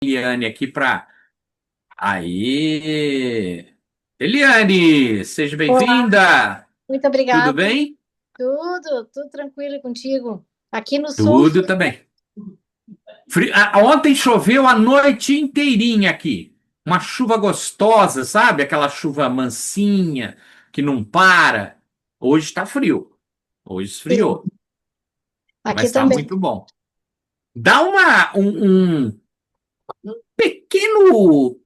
Eliane aqui para. Aí, Eliane, seja Olá, bem-vinda. muito Tudo obrigada. bem? Tudo tranquilo e contigo. Aqui no sul, Tudo também. Ontem choveu a noite inteirinha aqui. Uma chuva gostosa, sabe? Aquela chuva mansinha que não para. Hoje está frio. Hoje sim, esfriou, mas aqui está também. muito bom. Dá um pequeno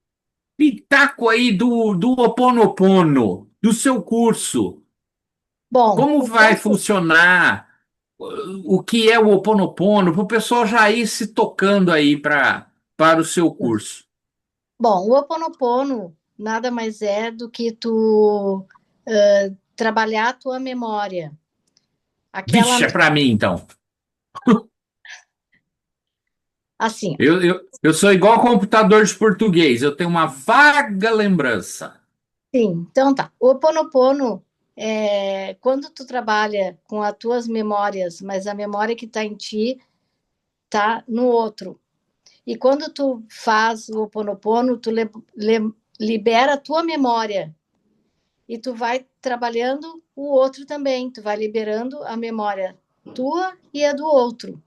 pitaco aí do Ho Oponopono, do seu curso. Bom, Como vai funcionar? O que é o Ho Oponopono? Para o pessoal já ir se tocando aí para o seu curso. bom, o Ho Oponopono nada mais é do que tu trabalhar a tua memória. Aquela, Vixe, é para mim então. assim, Eu sou igual computador de português, eu tenho uma vaga lembrança. sim, então tá. O Ho Oponopono é quando tu trabalha com as tuas memórias, mas a memória que está em ti está no outro. E quando tu faz o Ho Oponopono, libera a tua memória e tu vai trabalhando o outro também, tu vai liberando a memória tua e a do outro.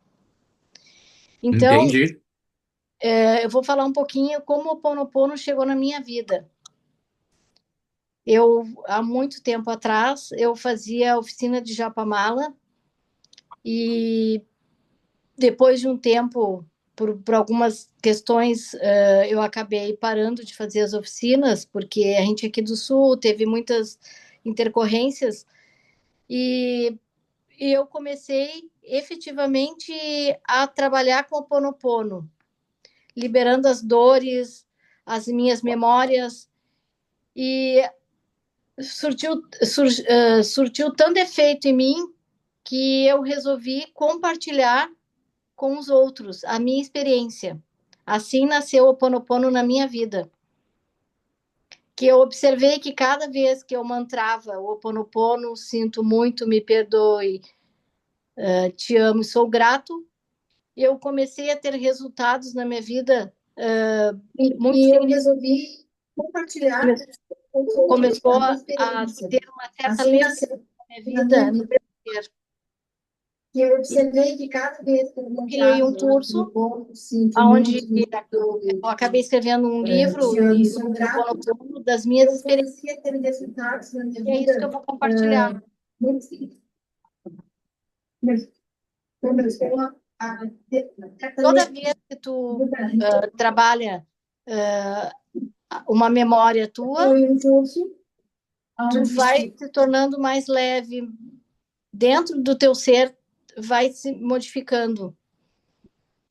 Então, Entendi. eu vou falar um pouquinho como o Ponopono chegou na minha vida. Eu, há muito tempo atrás, eu fazia oficina de japamala e depois de um tempo, por algumas questões, eu acabei parando de fazer as oficinas, porque a gente aqui do Sul teve muitas intercorrências e e eu comecei efetivamente a trabalhar com o Ponopono, liberando as dores, as minhas memórias, e surtiu tanto efeito em mim que eu resolvi compartilhar com os outros a minha experiência. Assim nasceu o Ponopono na minha vida, que eu observei que cada vez que eu mantrava o Ponopono, sinto muito, me perdoe, te amo e sou grato, eu comecei a ter resultados na minha vida muito E eu significativos. resolvi compartilhar com outros a Começou minha a experiência. ter uma certa Assim leveza nasceu na minha na minha vida no vida. meu ser. Que eu E observei que cada vez que eu eu criei encontrava um no curso ponto, sinto onde muito, me perdoe, eu acabei escrevendo um te livro amo, e sou o grato. Ponopono das minhas Eu experiências. comecei a ter resultados na minha E é isso que eu vida vou compartilhar. muito significativos. Começou a ter certa Toda vez que tu legalidade. trabalha uh, uma memória tua, Foi um curso tu vai onde se tornando mais leve dentro do teu ser, vai se modificando.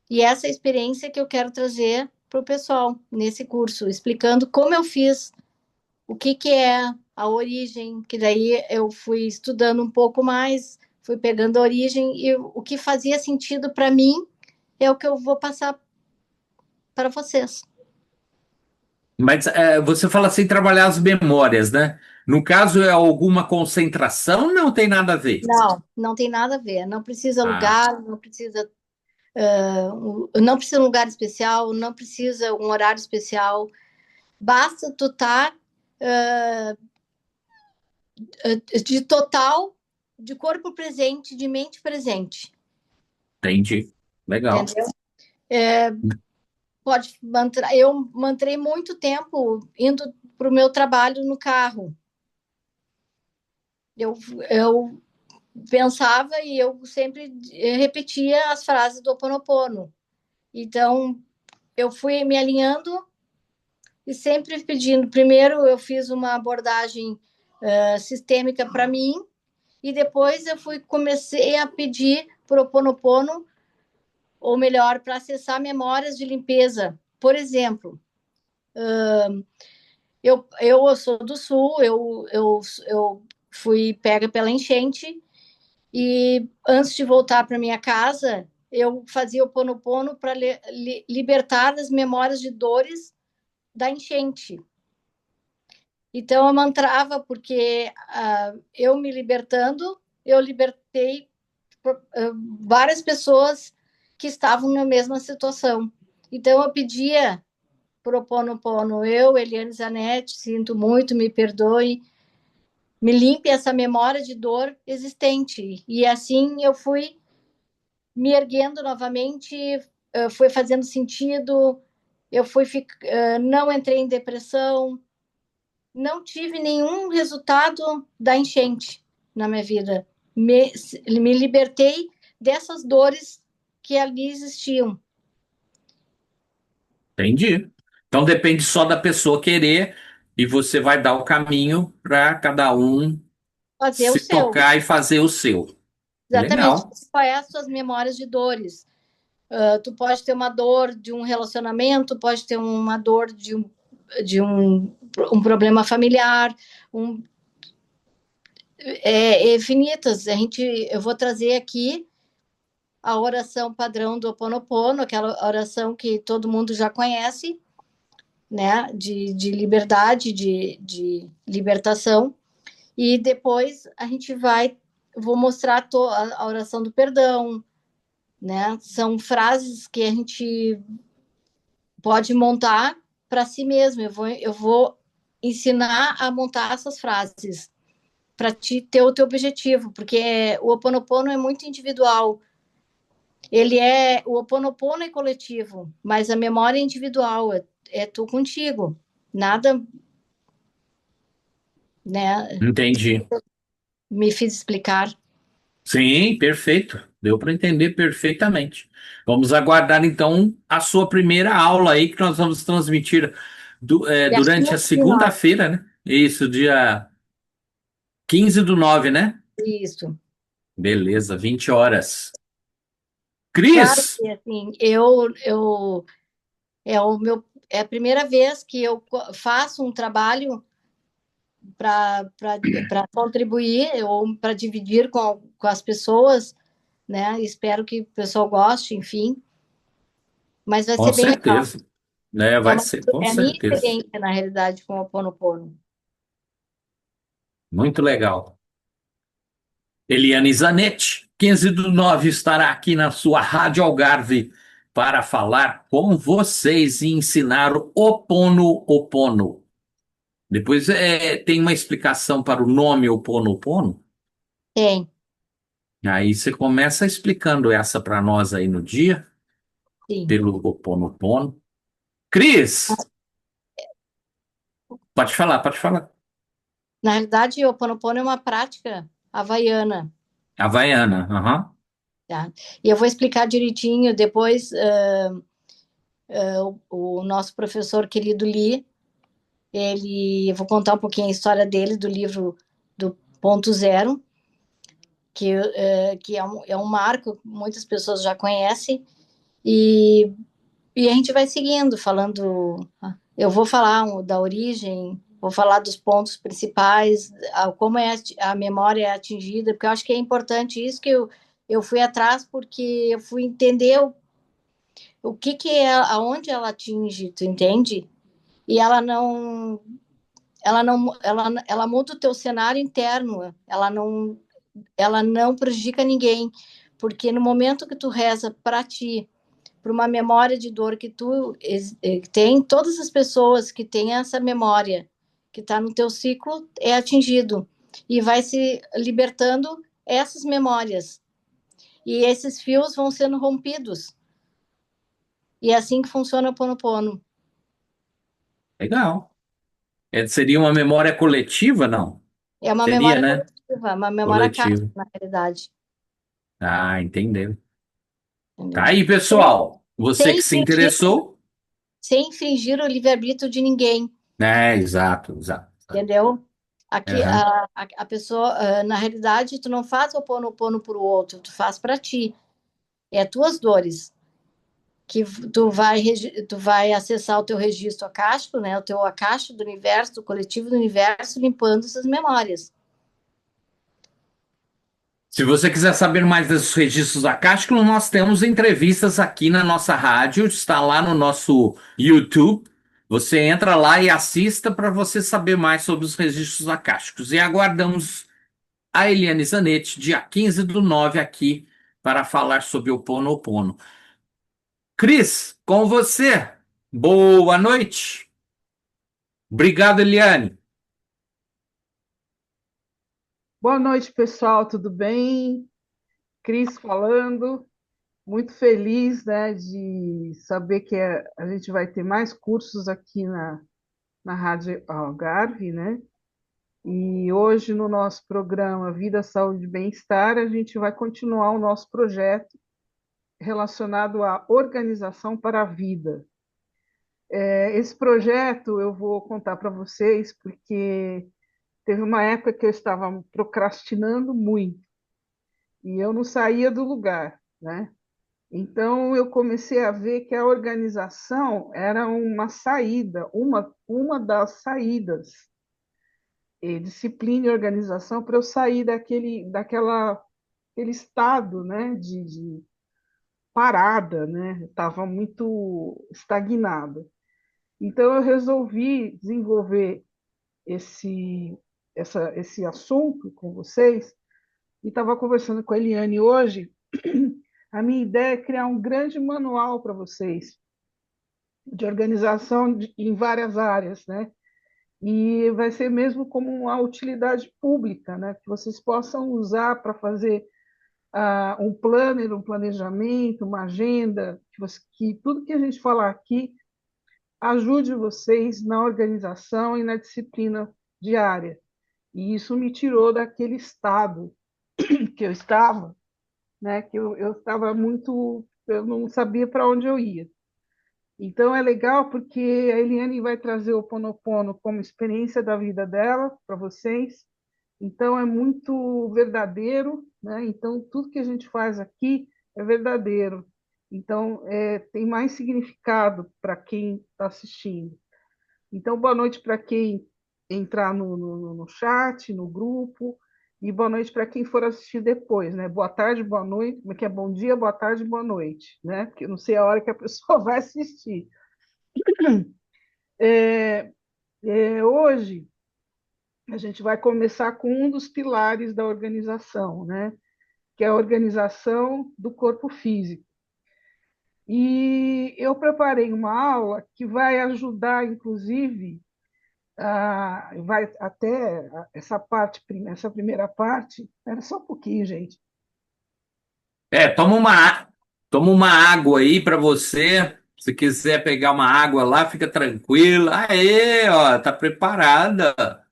E essa é a experiência que eu quero trazer para o pessoal nesse curso, explicando como eu fiz, o que, que é a origem, que daí eu fui estudando um pouco mais, fui pegando a origem e o que fazia sentido para mim é o que eu vou passar para vocês. Mas você fala sem trabalhar as memórias, né? No caso, é alguma concentração? Não tem nada a ver. Não, não tem nada a ver. Não precisa Ah, lugar, não precisa um lugar especial, não precisa um horário especial. Basta tu estar de total, de corpo presente, de mente presente, entendi. Legal. entendeu? É, pode manter. Eu mantrei muito tempo indo para o meu trabalho no carro. Eu pensava e eu sempre repetia as frases do Ho Oponopono. Então, eu fui me alinhando e sempre pedindo. Primeiro, eu fiz uma abordagem sistêmica para mim e depois comecei a pedir para o Ho Oponopono, ou melhor, para acessar memórias de limpeza. Por exemplo, eu sou do Sul, eu fui pega pela enchente e antes de voltar para minha casa, eu fazia o Ponopono para libertar as memórias de dores da enchente. Então eu mantrava porque eu me libertando, eu libertei várias pessoas que estavam na mesma situação. Então eu pedia pro Ho'oponopono, eu, Eliane Zanetti, sinto muito, me perdoe, me limpe essa memória de dor existente. E assim eu fui me erguendo novamente, foi fazendo sentido, eu fui não entrei em depressão, não tive nenhum resultado da enchente na minha vida. Me libertei dessas dores que ali existiam. Entendi. Então depende só da pessoa querer e você vai dar o caminho para cada um Fazer o se seu. tocar e fazer o seu. Exatamente. Legal. Quais são as suas memórias de dores? Tu pode ter uma dor de um relacionamento, pode ter uma dor de um problema familiar, um, infinitas. Eu vou trazer aqui a oração padrão do Ho Oponopono, aquela oração que todo mundo já conhece, né? De liberdade, de libertação. E depois a gente vou mostrar a oração do perdão, né? São frases que a gente pode montar para si mesmo. Eu vou ensinar a montar essas frases para te ter o teu objetivo, porque o Ho Oponopono é muito individual. O Ho Oponopono é coletivo, mas a memória é individual, é tu contigo. Nada, né? Entendi. Me fiz explicar. Sim, perfeito. Deu para entender perfeitamente. Vamos aguardar então a sua primeira aula aí que nós vamos transmitir Dia durante a 15 de nove. segunda-feira, né? Isso, dia 15/9, né? Isso. Beleza, 20 horas. Claro Cris, que assim, é a primeira vez que eu faço um trabalho para contribuir ou para dividir com as pessoas, né? Espero que o pessoal goste, enfim, mas vai com ser bem legal. certeza. Né, É, vai ser, com é a minha certeza. experiência, na realidade, com o Ho Oponopono. Muito legal. Eliane Zanetti, 15/9, estará aqui na sua Rádio Algarve para falar com vocês e ensinar o Opono. Depois tem uma explicação para o nome Ho Oponopono. Tem, Aí você começa explicando essa para nós aí no dia, sim. pelo Ho Oponopono. Cris, pode falar, pode falar. Na realidade, o Ho Oponopono é uma prática havaiana, Havaiana, aham. tá? E eu vou explicar direitinho depois. O nosso professor querido Lee, eu vou contar um pouquinho a história dele, do livro do Ponto Zero, que é um marco que muitas pessoas já conhecem, e, e a gente vai seguindo, falando. Eu vou falar da origem, vou falar dos pontos principais, como a memória é atingida, porque eu acho que é importante isso que eu fui atrás, porque eu fui entender o que é, aonde ela atinge, tu entende? E ela muda o teu cenário interno, ela não prejudica ninguém, porque no momento que tu reza para ti, para uma memória de dor que tu tem, todas as pessoas que têm essa memória que está no teu ciclo é atingido e vai se libertando essas memórias e esses fios vão sendo rompidos e é assim que funciona o Ponopono. Legal. Seria uma memória coletiva, não? É uma Seria, memória né? coletiva, uma memória kármica, Coletiva. na realidade, Ah, entendeu. Tá entendeu? aí, pessoal. Você Sem que se infringir, interessou. sem infringir o livre-arbítrio de ninguém, Exato, exato. entendeu? Aqui, Aham. a pessoa, na realidade, tu não faz o pono para o outro, tu faz para ti. É tuas dores que tu vai acessar o teu registro acástico, né? O teu acástico do universo, do coletivo do universo, limpando essas memórias. Se você quiser saber mais desses registros acásticos, nós temos entrevistas aqui na nossa rádio, está lá no nosso YouTube. Você entra lá e assista para você saber mais sobre os registros acásticos. E aguardamos a Eliane Zanetti, dia 15/9, aqui para falar sobre o Ho Oponopono. Cris, com você. Boa noite. Obrigado, Eliane. Boa noite, pessoal, tudo bem? Cris falando, muito feliz, né, de saber que a gente vai ter mais cursos aqui na Rádio Algarve, né? E hoje, no nosso programa Vida, Saúde e Bem-Estar, a gente vai continuar o nosso projeto relacionado à organização para a vida. Esse projeto eu vou contar para vocês, porque teve uma época que eu estava procrastinando muito e eu não saía do lugar, né? Então, eu comecei a ver que a organização era uma saída, uma das saídas, disciplina e organização, para eu sair aquele estado, né, de parada, né? Estava muito estagnada. Então, eu resolvi desenvolver esse, esse assunto com vocês e estava conversando com a Eliane hoje. A minha ideia é criar um grande manual para vocês de organização em várias áreas, né? E vai ser mesmo como uma utilidade pública, né? Que vocês possam usar para fazer um planner, um planejamento, uma agenda, que tudo que a gente falar aqui ajude vocês na organização e na disciplina diária. E isso me tirou daquele estado que eu estava, né? Que eu estava muito, eu não sabia para onde eu ia. Então é legal porque a Eliane vai trazer o Ponopono como experiência da vida dela para vocês. Então é muito verdadeiro, né? Então tudo que a gente faz aqui é verdadeiro. Então tem mais significado para quem está assistindo. Então boa noite para quem entrar no chat, no grupo, e boa noite para quem for assistir depois, né? Boa tarde, boa noite, que é bom dia, boa tarde, boa noite, né? Porque eu não sei a hora que a pessoa vai assistir. É, hoje, a gente vai começar com um dos pilares da organização, né? Que é a organização do corpo físico. E eu preparei uma aula que vai ajudar, inclusive, vai até essa primeira parte. Espera só um pouquinho, gente. Toma uma água aí para você. Se quiser pegar uma água lá, fica tranquila. Aê, ó, tá preparada.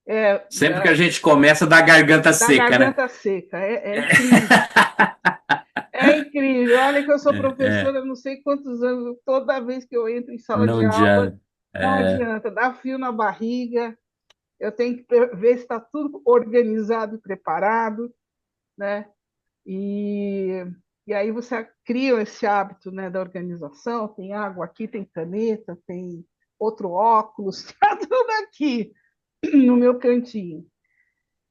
É, Sempre que a gente começa da garganta da seca, né? garganta seca, é incrível. É incrível. Olha que eu sou É, professora, não sei quantos anos, toda vez que eu entro em sala não de aula, adianta. não É, adianta, dá frio na barriga, eu tenho que ver se está tudo organizado e preparado, né? E, e aí você cria esse hábito, né, da organização, tem água aqui, tem caneta, tem outro óculos, está tudo aqui no meu cantinho.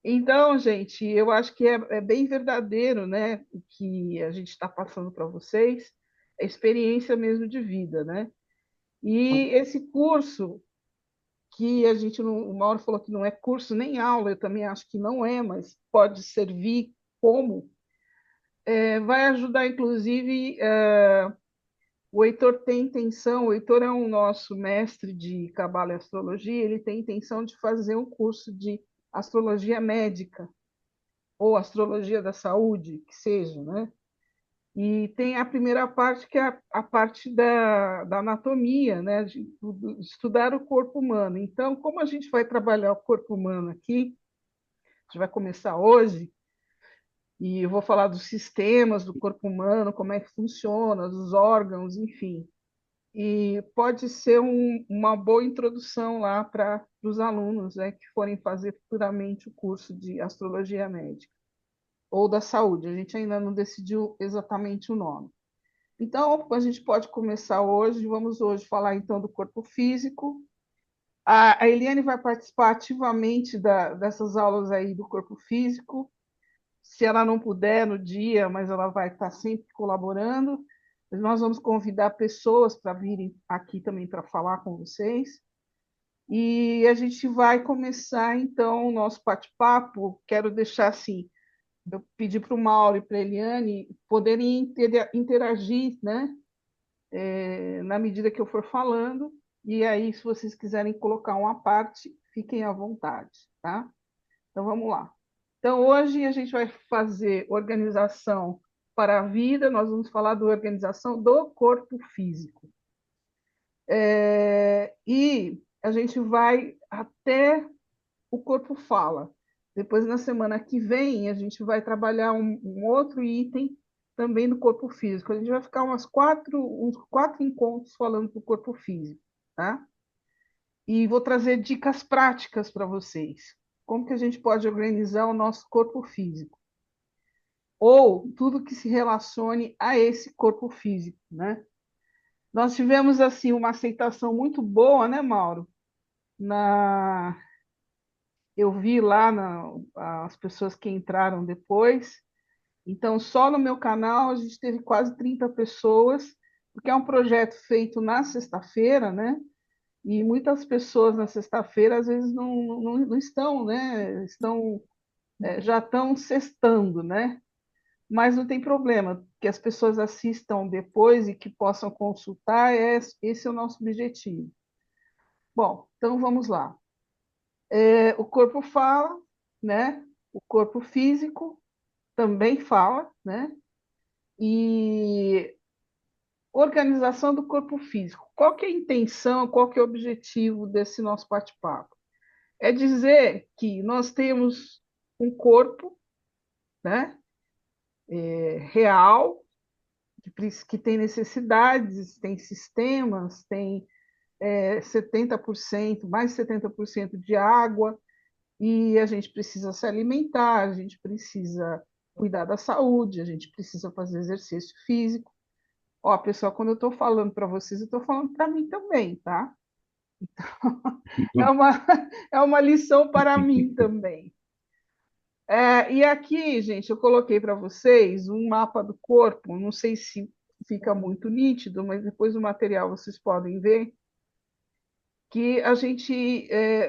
Então, gente, eu acho que é bem verdadeiro, né, o que a gente está passando para vocês, é experiência mesmo de vida, né? E esse curso que a gente não, o Mauro falou que não é curso nem aula, eu também acho que não é, mas pode servir como, vai ajudar, inclusive, o Heitor tem intenção, o Heitor é um nosso mestre de Cabala e Astrologia, ele tem intenção de fazer um curso de astrologia médica, ou astrologia da saúde, que seja, né? E tem a primeira parte, que é a parte da anatomia, né? De estudar o corpo humano. Então, como a gente vai trabalhar o corpo humano aqui, a gente vai começar hoje, e eu vou falar dos sistemas do corpo humano, como é que funciona, dos órgãos, enfim. E pode ser uma boa introdução lá para os alunos, né, que forem fazer futuramente o curso de astrologia médica ou da saúde. A gente ainda não decidiu exatamente o nome. Então, a gente pode começar hoje. Vamos hoje falar então do corpo físico. A Eliane vai participar ativamente dessas aulas aí do corpo físico. Se ela não puder no dia, mas ela vai estar sempre colaborando. Nós vamos convidar pessoas para virem aqui também para falar com vocês. E a gente vai começar então o nosso bate-papo. Quero deixar assim eu pedi para o Mauro e para a Eliane poderem interagir, né, na medida que eu for falando, e aí, se vocês quiserem colocar uma parte, fiquem à vontade, tá? Então, vamos lá. Então, hoje a gente vai fazer organização para a vida, nós vamos falar da organização do corpo físico. E a gente vai até o corpo fala. Depois, na semana que vem, a gente vai trabalhar um outro item também do corpo físico. A gente vai ficar uns quatro encontros falando do corpo físico, tá? E vou trazer dicas práticas para vocês. Como que a gente pode organizar o nosso corpo físico? Ou tudo que se relacione a esse corpo físico, né? Nós tivemos, assim, uma aceitação muito boa, né, Mauro? Na, eu vi lá as pessoas que entraram depois. Então, só no meu canal a gente teve quase 30 pessoas, porque é um projeto feito na sexta-feira, né? E muitas pessoas na sexta-feira às vezes não estão, né? Já estão sextando, né? Mas não tem problema, que as pessoas assistam depois e que possam consultar, esse é o nosso objetivo. Bom, então vamos lá. O corpo fala, né? O corpo físico também fala, né? E organização do corpo físico. Qual que é a intenção, qual que é o objetivo desse nosso bate-papo? É dizer que nós temos um corpo, né? Real, que tem necessidades, tem sistemas, tem 70%, mais de 70% de água, e a gente precisa se alimentar, a gente precisa cuidar da saúde, a gente precisa fazer exercício físico. Ó, pessoal, quando eu estou falando para vocês, eu estou falando para mim também, tá? É uma, é uma lição para mim também. E aqui, gente, eu coloquei para vocês um mapa do corpo, não sei se fica muito nítido, mas depois o material vocês podem ver, que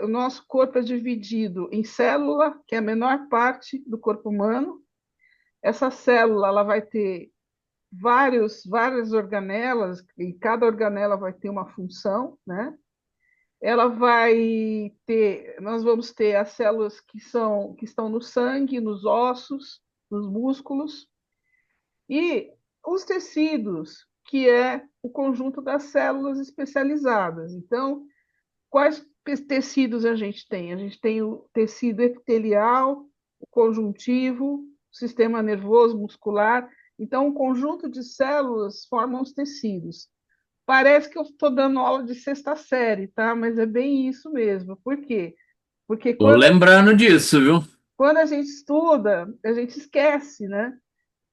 o nosso corpo é dividido em célula, que é a menor parte do corpo humano. Essa célula ela vai ter várias organelas, e cada organela vai ter uma função, né? Nós vamos ter as células que estão no sangue, nos ossos, nos músculos, e os tecidos, que é o conjunto das células especializadas. Então, quais tecidos a gente tem? A gente tem o tecido epitelial, o conjuntivo, o sistema nervoso muscular. Então, um conjunto de células formam os tecidos. Parece que eu estou dando aula de sexta série, tá? Mas é bem isso mesmo. Por quê? Porque Tô lembrando disso, viu? quando a gente estuda, a gente esquece, né?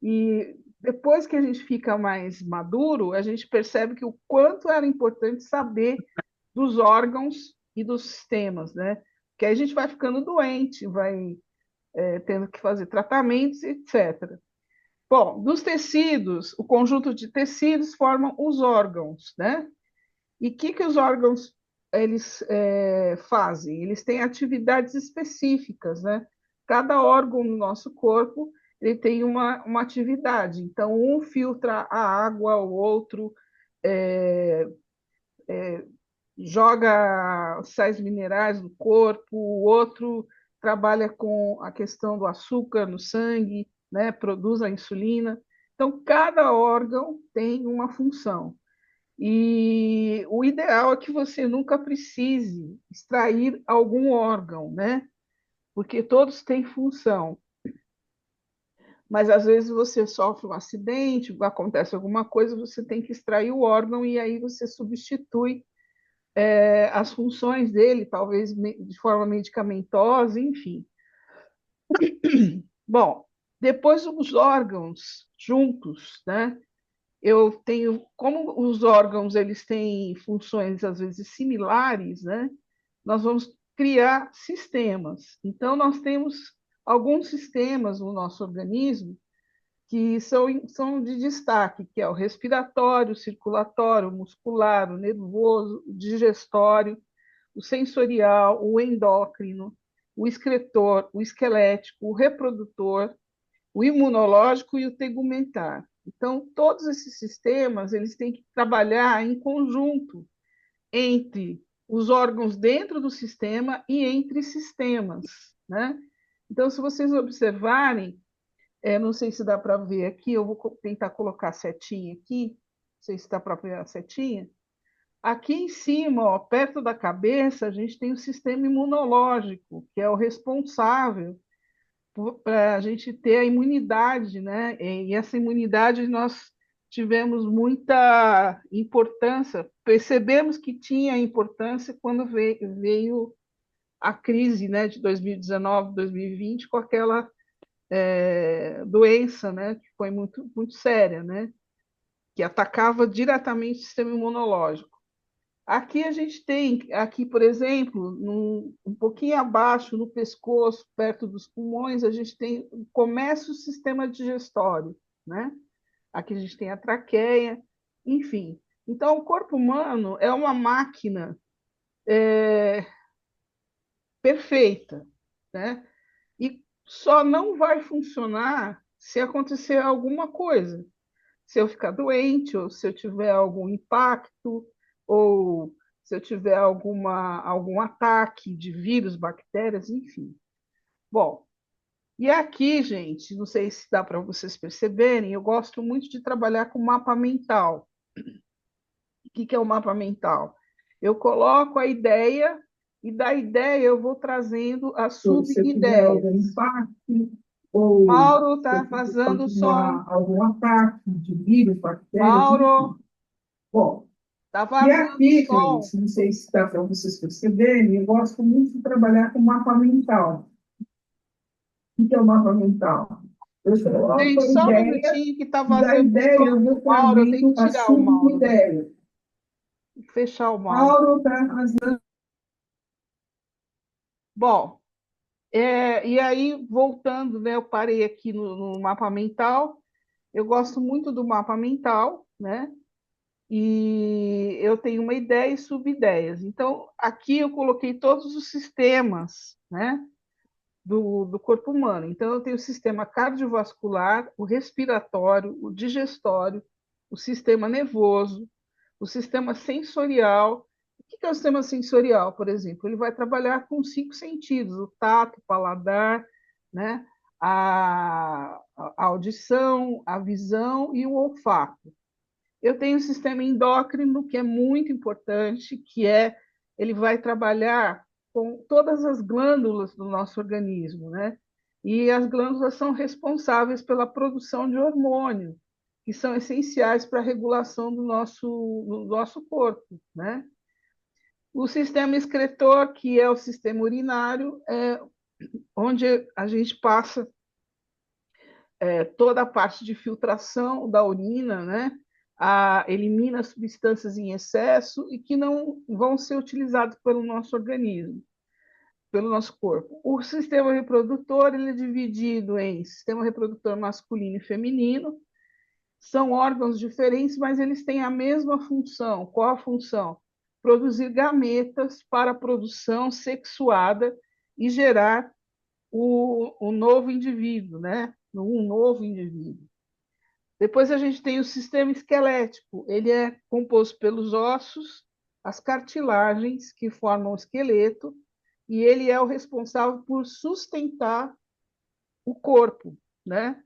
E depois que a gente fica mais maduro, a gente percebe que o quanto era importante saber dos órgãos e dos sistemas, né? Que aí a gente vai ficando doente, vai tendo que fazer tratamentos, etc. Bom, dos tecidos, o conjunto de tecidos formam os órgãos, né? E o que os órgãos eles fazem? Eles têm atividades específicas, né? Cada órgão no nosso corpo ele tem uma atividade. Então, um filtra a água, o outro é, joga sais minerais no corpo, o outro trabalha com a questão do açúcar no sangue, né? Produz a insulina. Então, cada órgão tem uma função. E o ideal é que você nunca precise extrair algum órgão, né? Porque todos têm função. Mas às vezes você sofre um acidente, acontece alguma coisa, você tem que extrair o órgão e aí você substitui as funções dele, talvez de forma medicamentosa, enfim. Bom, depois os órgãos juntos, né? Eu tenho, como os órgãos eles têm funções às vezes similares, né? Nós vamos criar sistemas. Então nós temos alguns sistemas no nosso organismo que são de destaque, que é o respiratório, o circulatório, o muscular, o nervoso, o digestório, o sensorial, o endócrino, o excretor, o esquelético, o reprodutor o imunológico e o tegumentar. Então, todos esses sistemas eles têm que trabalhar em conjunto entre os órgãos dentro do sistema e entre sistemas, né? Então, se vocês observarem, não sei se dá para ver aqui, eu vou tentar colocar a setinha aqui, não sei se dá para ver a setinha. Aqui em cima, ó, perto da cabeça, a gente tem o sistema imunológico, que é o responsável para a gente ter a imunidade, né? E essa imunidade nós tivemos muita importância, percebemos que tinha importância quando veio a crise, né, de 2019, 2020, com aquela doença, né, que foi muito, muito séria, né, que atacava diretamente o sistema imunológico. Aqui a gente tem, aqui, por exemplo, um pouquinho abaixo, no pescoço, perto dos pulmões, a gente tem, começa o sistema digestório, né? Aqui a gente tem a traqueia, enfim. Então, o corpo humano é uma máquina perfeita, né? E só não vai funcionar se acontecer alguma coisa. Se eu ficar doente, ou se eu tiver algum impacto, ou se eu tiver algum ataque de vírus, bactérias, enfim. Bom, e aqui, gente, não sei se dá para vocês perceberem, eu gosto muito de trabalhar com mapa mental. O que é o mapa mental? Eu coloco a ideia e da ideia eu vou trazendo as sub-ideias. Mauro está vazando o som. Algum ataque de vírus, bactérias. Mauro, Bom, está e vazando aqui, o som. gente, não sei se dá para vocês perceberem, eu gosto muito de trabalhar com mapa mental. O que é o mapa mental? Eu coloco Gente, a só um ideia, minutinho que está e da vazando o ideia som eu vou do Mauro. Eu tenho trazendo que a tirar o Mauro. sub-ideia. Fechar o Mauro. Mauro está fazendo. Bom, e aí, voltando, né, eu parei aqui no mapa mental. Eu gosto muito do mapa mental, né? E eu tenho uma ideia e sub-ideias. Então, aqui eu coloquei todos os sistemas, né, do corpo humano. Então, eu tenho o sistema cardiovascular, o respiratório, o digestório, o sistema nervoso, o sistema sensorial. O que é o sistema sensorial, por exemplo? Ele vai trabalhar com 5 sentidos: o tato, o paladar, né, a audição, a visão e o olfato. Eu tenho o sistema endócrino, que é muito importante, ele vai trabalhar com todas as glândulas do nosso organismo, né? E as glândulas são responsáveis pela produção de hormônios, que são essenciais para a regulação do nosso corpo, né? O sistema excretor, que é o sistema urinário, onde a gente passa toda a parte de filtração da urina, né? Elimina substâncias em excesso e que não vão ser utilizadas pelo nosso organismo, pelo nosso corpo. O sistema reprodutor ele é dividido em sistema reprodutor masculino e feminino. São órgãos diferentes, mas eles têm a mesma função. Qual a função? Produzir gametas para a produção sexuada e gerar o novo indivíduo, né? Um novo indivíduo. Depois a gente tem o sistema esquelético. Ele é composto pelos ossos, as cartilagens que formam o esqueleto, e ele é o responsável por sustentar o corpo, né?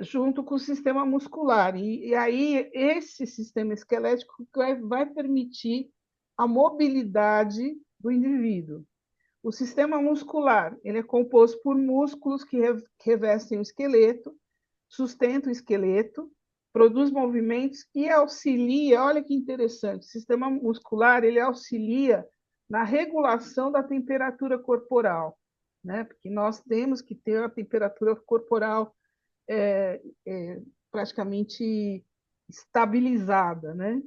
Junto com o sistema muscular. E aí esse sistema esquelético vai permitir a mobilidade do indivíduo. O sistema muscular ele é composto por músculos que revestem o esqueleto, sustenta o esqueleto, produz movimentos e auxilia, olha que interessante, o sistema muscular ele auxilia na regulação da temperatura corporal, né? Porque nós temos que ter a temperatura corporal praticamente estabilizada, né?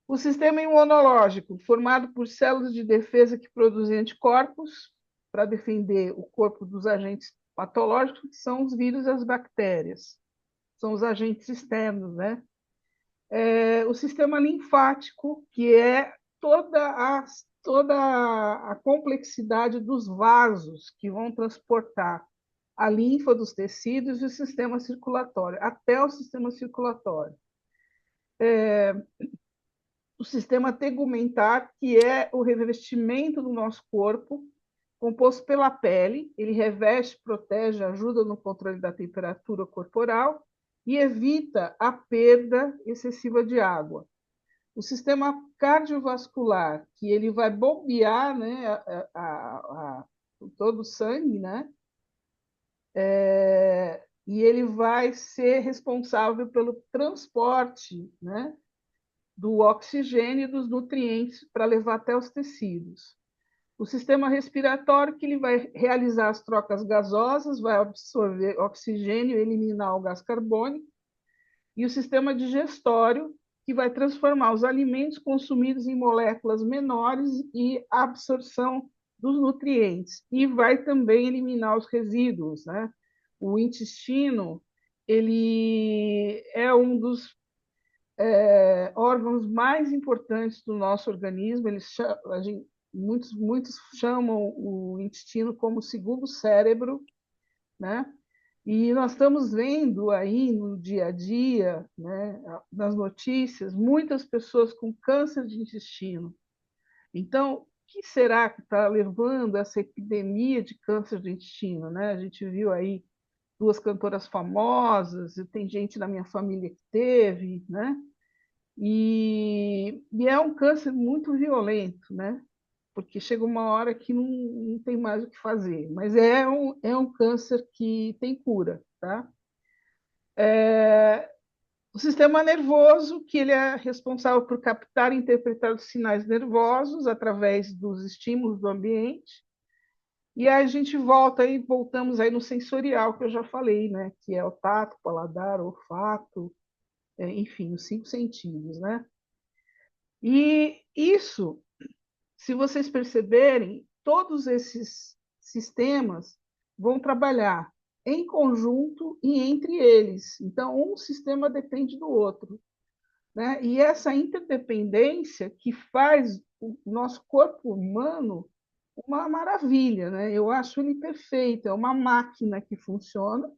O sistema imunológico, formado por células de defesa que produzem anticorpos para defender o corpo dos agentes patológicos, que são os vírus e as bactérias. São os agentes externos, né? O sistema linfático, que é toda a complexidade dos vasos que vão transportar a linfa dos tecidos e o sistema circulatório, até o sistema circulatório. O sistema tegumentar, que é o revestimento do nosso corpo, composto pela pele, ele reveste, protege, ajuda no controle da temperatura corporal e evita a perda excessiva de água. O sistema cardiovascular, que ele vai bombear, né, todo o sangue, né, e ele vai ser responsável pelo transporte, né, do oxigênio e dos nutrientes para levar até os tecidos. O sistema respiratório, que ele vai realizar as trocas gasosas, vai absorver oxigênio e eliminar o gás carbônico. E o sistema digestório, que vai transformar os alimentos consumidos em moléculas menores e a absorção dos nutrientes. E vai também eliminar os resíduos, né? O intestino, ele é um dos órgãos mais importantes do nosso organismo. Muitos chamam o intestino como o segundo cérebro, né? E nós estamos vendo aí no dia a dia, né, nas notícias, muitas pessoas com câncer de intestino. Então, o que será que está levando essa epidemia de câncer de intestino, né? A gente viu aí duas cantoras famosas, e tem gente na minha família que teve, né? E é um câncer muito violento, né? Porque chega uma hora que não tem mais o que fazer. Mas é um câncer que tem cura, tá? O sistema nervoso, que ele é responsável por captar e interpretar os sinais nervosos através dos estímulos do ambiente. E aí a gente voltamos aí no sensorial, que eu já falei, né? Que é o tato, paladar, olfato, enfim, os 5 sentidos, né? E isso, se vocês perceberem, todos esses sistemas vão trabalhar em conjunto e entre eles. Então, um sistema depende do outro, né? E essa interdependência que faz o nosso corpo humano uma maravilha, né? Eu acho ele perfeito, é uma máquina que funciona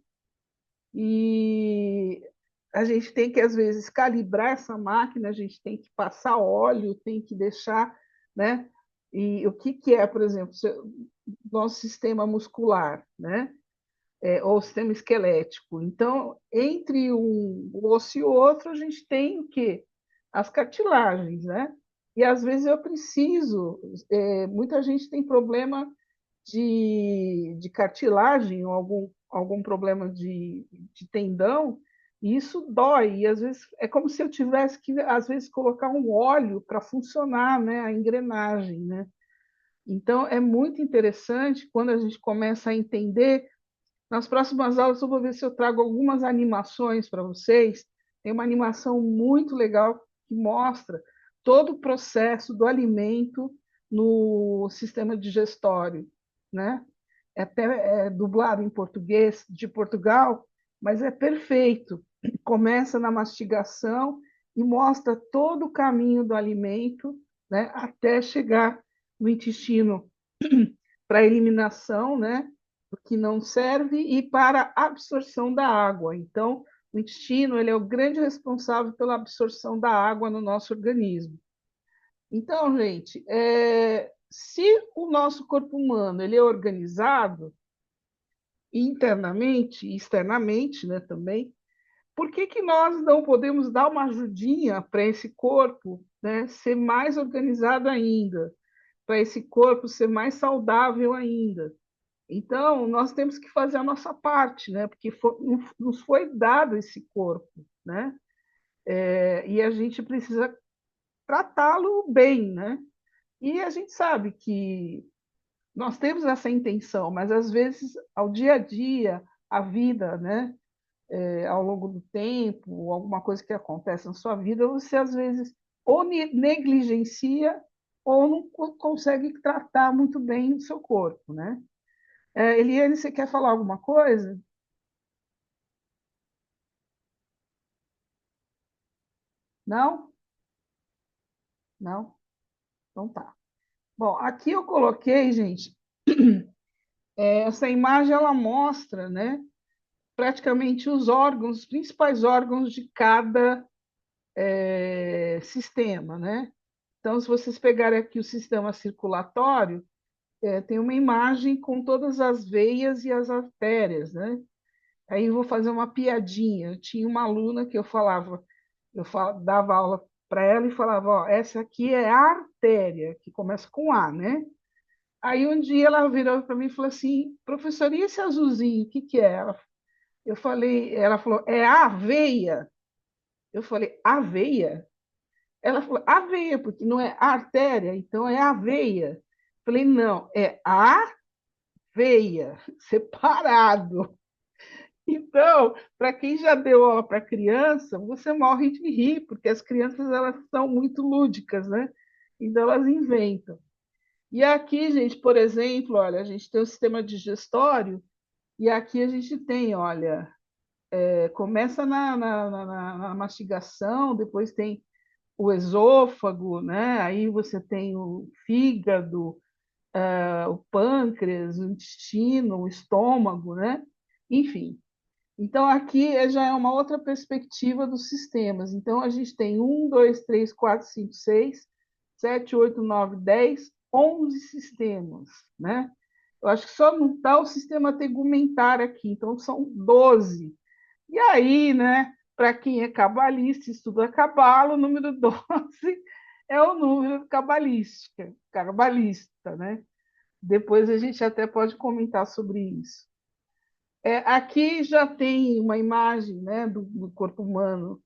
e a gente tem que, às vezes, calibrar essa máquina, a gente tem que passar óleo, tem que deixar, né? E o que é, por exemplo, nosso sistema muscular, né? Ou sistema esquelético. Então, entre um osso e o outro, a gente tem o quê? As cartilagens, né? E às vezes eu preciso, muita gente tem problema de cartilagem ou algum problema de tendão, e isso dói, e às vezes é como se eu tivesse que, às vezes, colocar um óleo para funcionar, né, a engrenagem, né? Então, é muito interessante quando a gente começa a entender. Nas próximas aulas eu vou ver se eu trago algumas animações para vocês. Tem uma animação muito legal que mostra todo o processo do alimento no sistema digestório, né? É dublado em português de Portugal, mas é perfeito. Começa na mastigação e mostra todo o caminho do alimento, né, até chegar no intestino para eliminação, né, do que não serve e para a absorção da água. Então, o intestino ele é o grande responsável pela absorção da água no nosso organismo. Então, gente, se o nosso corpo humano ele é organizado internamente e externamente, né, também, por que nós não podemos dar uma ajudinha para esse corpo, né, ser mais organizado ainda, para esse corpo ser mais saudável ainda? Então, nós temos que fazer a nossa parte, né? Porque nos foi dado esse corpo, né? E a gente precisa tratá-lo bem, né? E a gente sabe que nós temos essa intenção, mas às vezes, ao dia a dia, a vida, né? Ao longo do tempo, alguma coisa que acontece na sua vida, você às vezes ou negligencia ou não consegue tratar muito bem o seu corpo, né? Eliane, você quer falar alguma coisa? Não? Não? Então tá. Bom, aqui eu coloquei, gente, Essa imagem ela mostra, né, praticamente os órgãos, os principais órgãos de cada sistema, né? Então, se vocês pegarem aqui o sistema circulatório, tem uma imagem com todas as veias e as artérias, né? Aí eu vou fazer uma piadinha. Eu tinha uma aluna que dava aula para ela e falava, ó, essa aqui é a artéria, que começa com A, né? Aí um dia ela virou para mim e falou assim, professora, e esse azulzinho, o que que é? Ela falou, é a aveia. Eu falei, aveia? Ela falou, aveia, porque não é artéria, então é aveia. Eu falei, não, é a veia, separado. Então, para quem já deu aula para criança, você morre de rir, porque as crianças elas são muito lúdicas, né? Então elas inventam. E aqui, gente, por exemplo, olha, a gente tem o sistema digestório, e aqui a gente tem, olha, começa na mastigação, depois tem o esôfago, né? Aí você tem o fígado, o pâncreas, o intestino, o estômago, né? Enfim. Então, aqui já é uma outra perspectiva dos sistemas. Então, a gente tem 1, 2, 3, 4, 5, 6, 7, 8, 9, 10, 11 sistemas, né? Eu acho que só não está o sistema tegumentar aqui, então são 12. E aí, né, para quem é cabalista, estuda cabala, o número 12 é o número cabalista, né? Depois a gente até pode comentar sobre isso. Aqui já tem uma imagem, né, do corpo humano,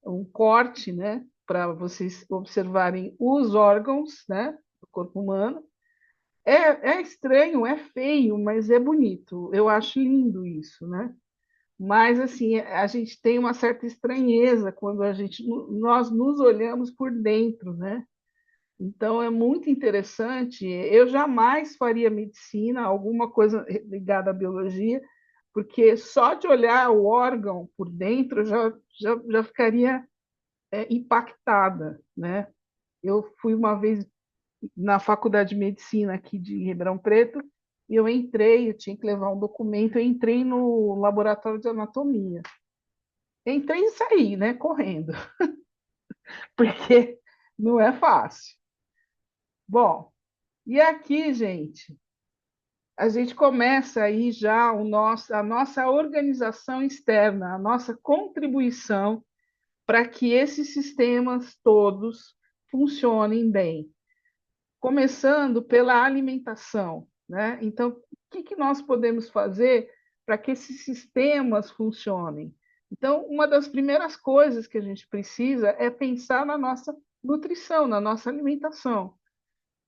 um corte, né, para vocês observarem os órgãos, né, do corpo humano. É estranho, é feio, mas é bonito. Eu acho lindo isso, né? Mas assim, a gente tem uma certa estranheza quando nós nos olhamos por dentro, né? Então é muito interessante. Eu jamais faria medicina, alguma coisa ligada à biologia, porque só de olhar o órgão por dentro já ficaria impactada, né? Eu fui uma vez na faculdade de medicina aqui de Ribeirão Preto e eu tinha que levar um documento, eu entrei no laboratório de anatomia. Entrei e saí, né, correndo, porque não é fácil. Bom, e aqui, gente, a gente começa aí já a nossa organização externa, a nossa contribuição para que esses sistemas todos funcionem bem. Começando pela alimentação, né? Então, o que nós podemos fazer para que esses sistemas funcionem? Então, uma das primeiras coisas que a gente precisa é pensar na nossa nutrição, na nossa alimentação,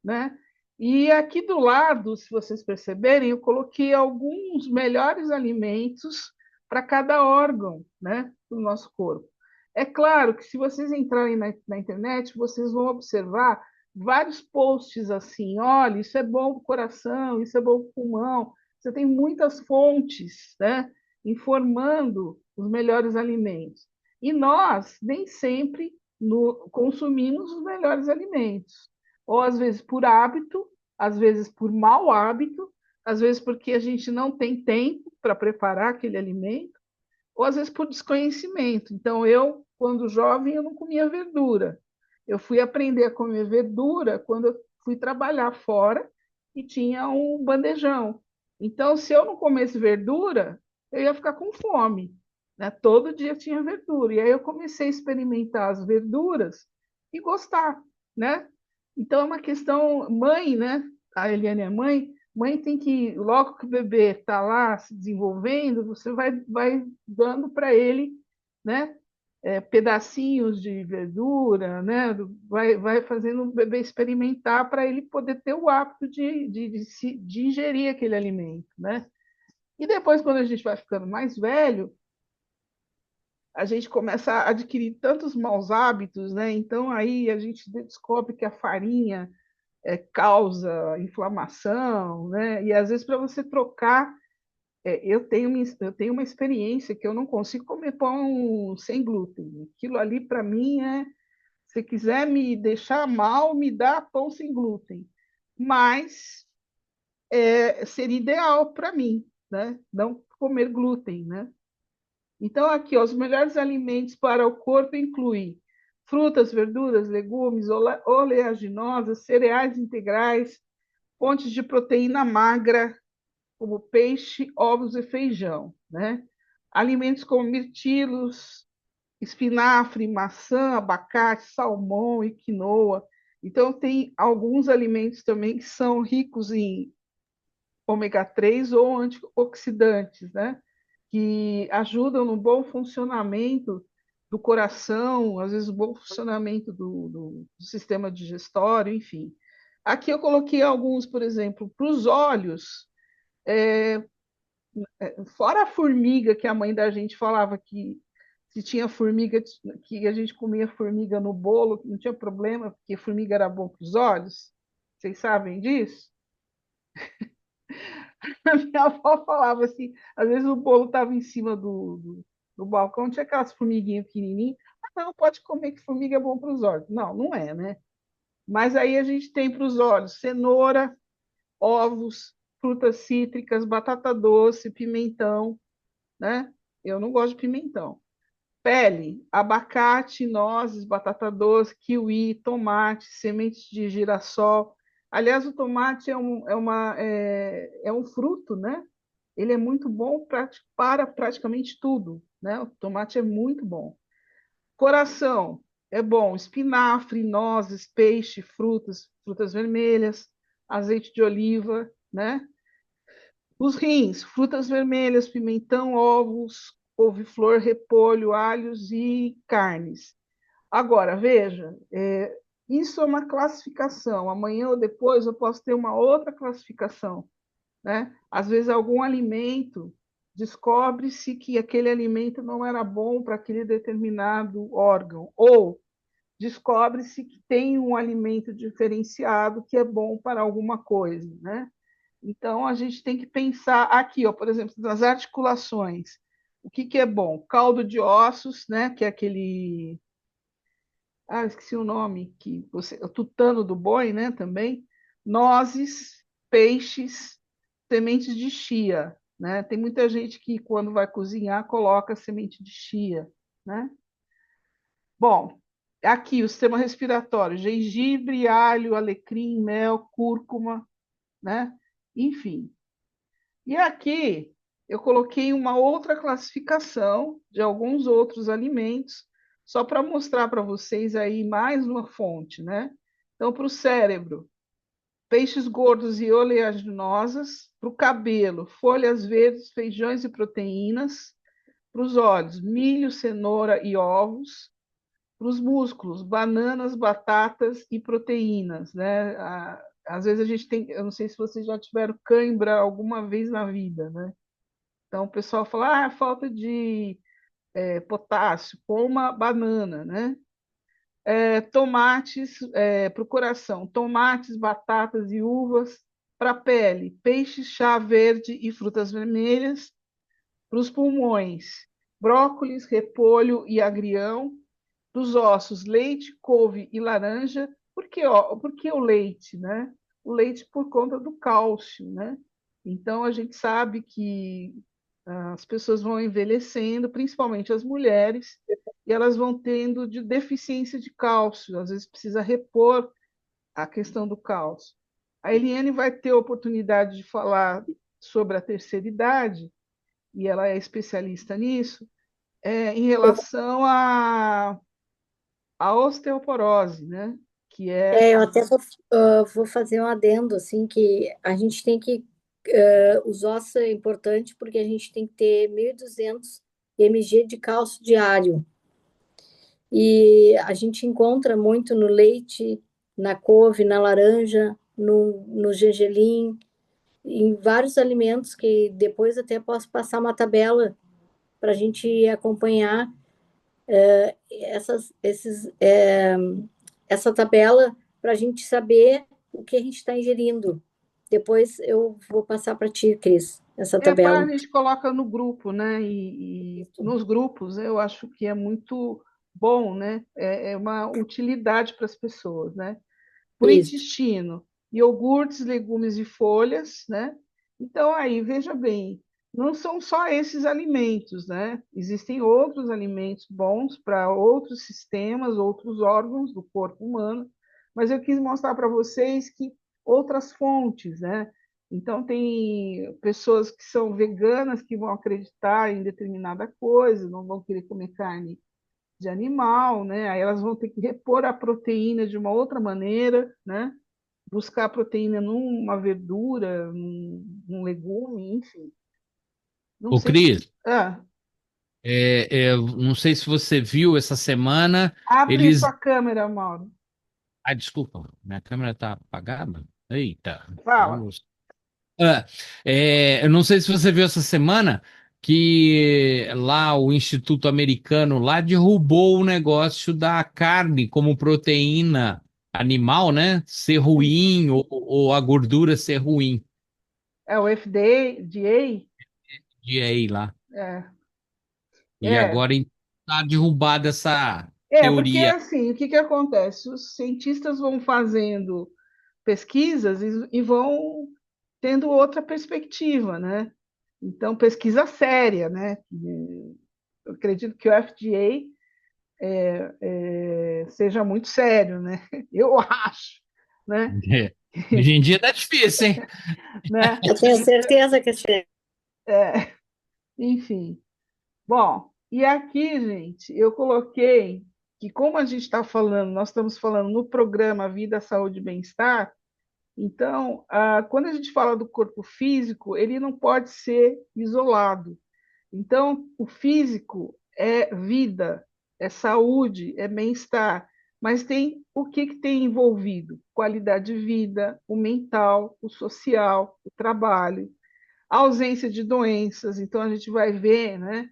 né? E aqui do lado, se vocês perceberem, eu coloquei alguns melhores alimentos para cada órgão, né, do nosso corpo. É claro que se vocês entrarem na internet, vocês vão observar vários posts assim, olha, isso é bom para o coração, isso é bom para o pulmão. Você tem muitas fontes, né, informando os melhores alimentos. E nós nem sempre consumimos os melhores alimentos ou às vezes por hábito, às vezes por mau hábito, às vezes porque a gente não tem tempo para preparar aquele alimento, ou às vezes por desconhecimento. Então, eu, quando jovem, eu não comia verdura. Eu fui aprender a comer verdura quando eu fui trabalhar fora e tinha um bandejão. Então, se eu não comesse verdura, eu ia ficar com fome. Né? Todo dia tinha verdura. E aí eu comecei a experimentar as verduras e gostar, né? Então, é uma questão, mãe, né? A Eliane é mãe, mãe tem que, logo que o bebê está lá se desenvolvendo, você vai dando para ele, né? Pedacinhos de verdura, né? Vai fazendo o bebê experimentar para ele poder ter o hábito de ingerir aquele alimento, né? E depois, quando a gente vai ficando mais velho, a gente começa a adquirir tantos maus hábitos, né? Então aí a gente descobre que a farinha causa inflamação, né? E às vezes para você trocar, eu tenho uma experiência que eu não consigo comer pão sem glúten. Aquilo ali para mim se quiser me deixar mal, me dá pão sem glúten. Mas seria ideal para mim, né? Não comer glúten, né? Então, aqui, ó, os melhores alimentos para o corpo incluem frutas, verduras, legumes, oleaginosas, cereais integrais, fontes de proteína magra, como peixe, ovos e feijão, né? Alimentos como mirtilos, espinafre, maçã, abacate, salmão e quinoa. Então, tem alguns alimentos também que são ricos em ômega 3 ou antioxidantes, né? Que ajudam no bom funcionamento do coração, às vezes o bom funcionamento do sistema digestório, enfim. Aqui eu coloquei alguns, por exemplo, para os olhos, fora a formiga, que a mãe da gente falava que se tinha formiga, que a gente comia formiga no bolo, não tinha problema, porque formiga era bom para os olhos. Vocês sabem disso? A minha avó falava assim, às vezes o bolo estava em cima do balcão, tinha aquelas formiguinhas pequenininhas. Ah, não, pode comer que formiga é bom para os olhos. Não, não é, né? Mas aí a gente tem para os olhos cenoura, ovos, frutas cítricas, batata doce, pimentão, né? Eu não gosto de pimentão. Pele, abacate, nozes, batata doce, kiwi, tomate, sementes de girassol. Aliás, o tomate é um fruto, né? Ele é muito bom para praticamente tudo, né? O tomate é muito bom. Coração é bom, espinafre, nozes, peixe, frutas vermelhas, azeite de oliva, né? Os rins, frutas vermelhas, pimentão, ovos, couve-flor, repolho, alhos e carnes. Agora, veja, isso é uma classificação. Amanhã ou depois eu posso ter uma outra classificação, né? Às vezes, algum alimento, descobre-se que aquele alimento não era bom para aquele determinado órgão, ou descobre-se que tem um alimento diferenciado que é bom para alguma coisa, né? Então, a gente tem que pensar aqui, ó, por exemplo, nas articulações. O que, que é bom? Caldo de ossos, né? Que é aquele. Ah, esqueci o nome, o tutano do boi, né? Também. Nozes, peixes, sementes de chia, né? Tem muita gente que, quando vai cozinhar, coloca semente de chia, né? Bom, aqui o sistema respiratório: gengibre, alho, alecrim, mel, cúrcuma, né? Enfim. E aqui eu coloquei uma outra classificação de alguns outros alimentos, só para mostrar para vocês aí mais uma fonte, né? Então, para o cérebro, peixes gordos e oleaginosas; para o cabelo, folhas verdes, feijões e proteínas; para os olhos, milho, cenoura e ovos; para os músculos, bananas, batatas e proteínas, né? Às vezes a gente tem, eu não sei se vocês já tiveram cãibra alguma vez na vida, né? Então o pessoal fala, falta de potássio, coma banana, né? Tomates, para o coração, tomates, batatas e uvas; para a pele, peixe, chá verde e frutas vermelhas; para os pulmões, brócolis, repolho e agrião; dos ossos, leite, couve e laranja. Por que o leite, né? O leite por conta do cálcio, né? Então, a gente sabe que as pessoas vão envelhecendo, principalmente as mulheres, e elas vão tendo deficiência de cálcio, às vezes precisa repor a questão do cálcio. A Eliane vai ter a oportunidade de falar sobre a terceira idade, e ela é especialista nisso, em relação a osteoporose, né? Que é Eu até vou fazer um adendo, assim, que a gente tem que. Os ossos é importante porque a gente tem que ter 1.200 mg de cálcio diário. E a gente encontra muito no leite, na couve, na laranja, no gergelim, em vários alimentos que depois até posso passar uma tabela para a gente acompanhar essas, esses, essa tabela para a gente saber o que a gente está ingerindo. Depois eu vou passar para ti, Cris, essa para a tabela. gente coloca no grupo, né? E nos grupos eu acho que é muito bom, né? É uma utilidade para as pessoas, né? Para o Isso. intestino, iogurtes, legumes e folhas, né? Então, aí, veja bem, não são só esses alimentos, né? Existem outros alimentos bons para outros sistemas, outros órgãos do corpo humano, mas eu quis mostrar para vocês que outras fontes, né? Então, tem pessoas que são veganas que vão acreditar em determinada coisa, não vão querer comer carne de animal, né? Aí elas vão ter que repor a proteína de uma outra maneira, né? Buscar a proteína numa verdura, num legume, enfim. Não Ô, sei se. Cris, Ah, não sei se você viu essa semana, abre eles. sua câmera, Mauro. Ah, desculpa, minha câmera tá apagada? Eita, Fala. vamos. Ah, eu não sei se você viu essa semana que lá o Instituto Americano lá derrubou o negócio da carne como proteína animal, né? Ser ruim ou a gordura ser ruim. É o FDA? E aí lá. É, E é, agora está derrubada essa porque teoria. assim, o que que acontece? Os cientistas vão fazendo pesquisas e vão tendo outra perspectiva, né? Então, pesquisa séria, né? Eu acredito que o FDA seja muito sério, né? Eu acho, né? É. Hoje em dia tá difícil, hein? Né? Eu tenho certeza que sim. Enfim. Bom, e aqui, gente, eu coloquei que, como a gente está falando, nós estamos falando no programa Vida, Saúde e Bem-Estar, então, quando a gente fala do corpo físico, ele não pode ser isolado. Então, o físico é vida, é saúde, é bem-estar, mas tem o que, que tem envolvido? Qualidade de vida, o mental, o social, o trabalho, a ausência de doenças. Então, a gente vai ver, né,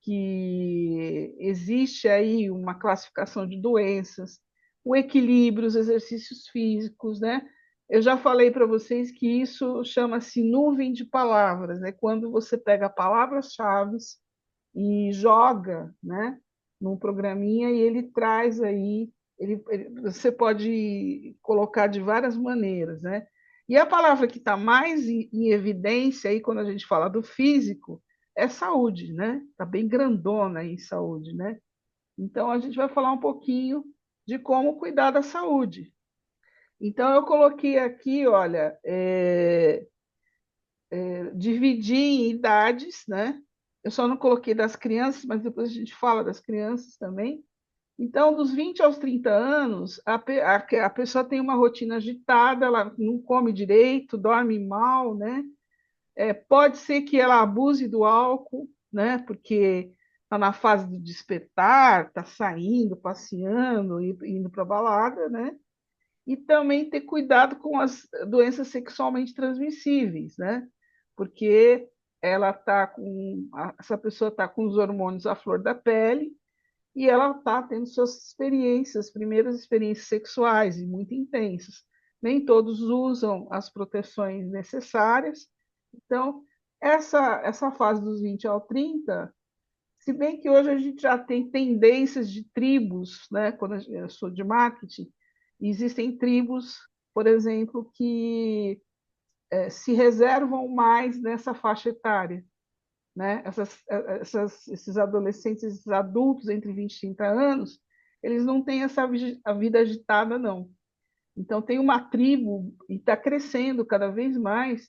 que existe aí uma classificação de doenças, o equilíbrio, os exercícios físicos, né? Eu já falei para vocês que isso chama-se nuvem de palavras, né? Quando você pega palavras-chave e joga, né, num programinha e ele traz aí, você pode colocar de várias maneiras, né? E a palavra que está mais em evidência aí quando a gente fala do físico é saúde, né? Está bem grandona aí saúde, né? Então a gente vai falar um pouquinho de como cuidar da saúde. Então eu coloquei aqui, olha, dividir em idades, né? Eu só não coloquei das crianças, mas depois a gente fala das crianças também. Então, dos 20 aos 30 anos, a pessoa tem uma rotina agitada, ela não come direito, dorme mal, né? Pode ser que ela abuse do álcool, né? Porque está na fase do despertar, está saindo, passeando, indo para a balada, né? E também ter cuidado com as doenças sexualmente transmissíveis, né? Porque essa pessoa está com os hormônios à flor da pele e ela está tendo suas experiências, primeiras experiências sexuais e muito intensas. Nem todos usam as proteções necessárias. Então, essa fase dos 20 ao 30, se bem que hoje a gente já tem tendências de tribos, né? Quando eu sou de marketing, existem tribos, por exemplo, que se reservam mais nessa faixa etária, né? Esses adolescentes, esses adultos entre 20 e 30 anos, eles não têm a vida agitada, não. Então, tem uma tribo, e está crescendo cada vez mais,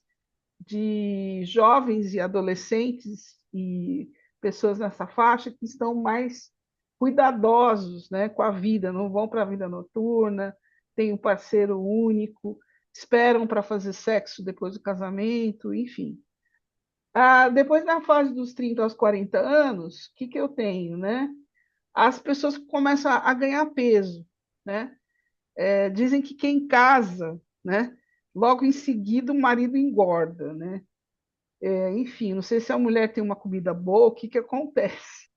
de jovens e adolescentes e pessoas nessa faixa que estão mais cuidadosos, né, com a vida, não vão para a vida noturna, têm um parceiro único, esperam para fazer sexo depois do casamento, enfim. Depois, na fase dos 30 aos 40 anos, o que, que eu tenho? Né? As pessoas começam a ganhar peso. Né? Dizem que quem casa, né, logo em seguida o marido engorda. Né? Enfim, não sei se a mulher tem uma comida boa, o que, que acontece.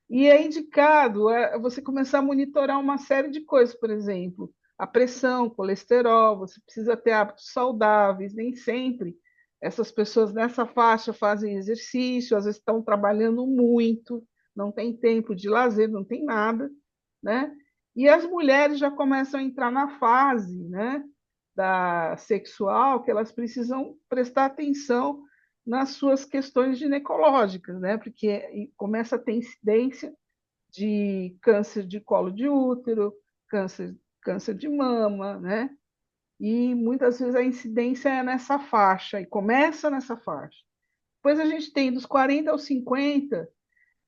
E é indicado você começar a monitorar uma série de coisas, por exemplo, a pressão, colesterol, você precisa ter hábitos saudáveis, nem sempre essas pessoas nessa faixa fazem exercício, às vezes estão trabalhando muito, não tem tempo de lazer, não tem nada, né? E as mulheres já começam a entrar na fase, né, da sexual, que elas precisam prestar atenção nas suas questões ginecológicas, né? Porque começa a ter incidência de câncer de colo de útero, câncer de mama, né? E muitas vezes a incidência é nessa faixa, e começa nessa faixa. Depois a gente tem dos 40 aos 50,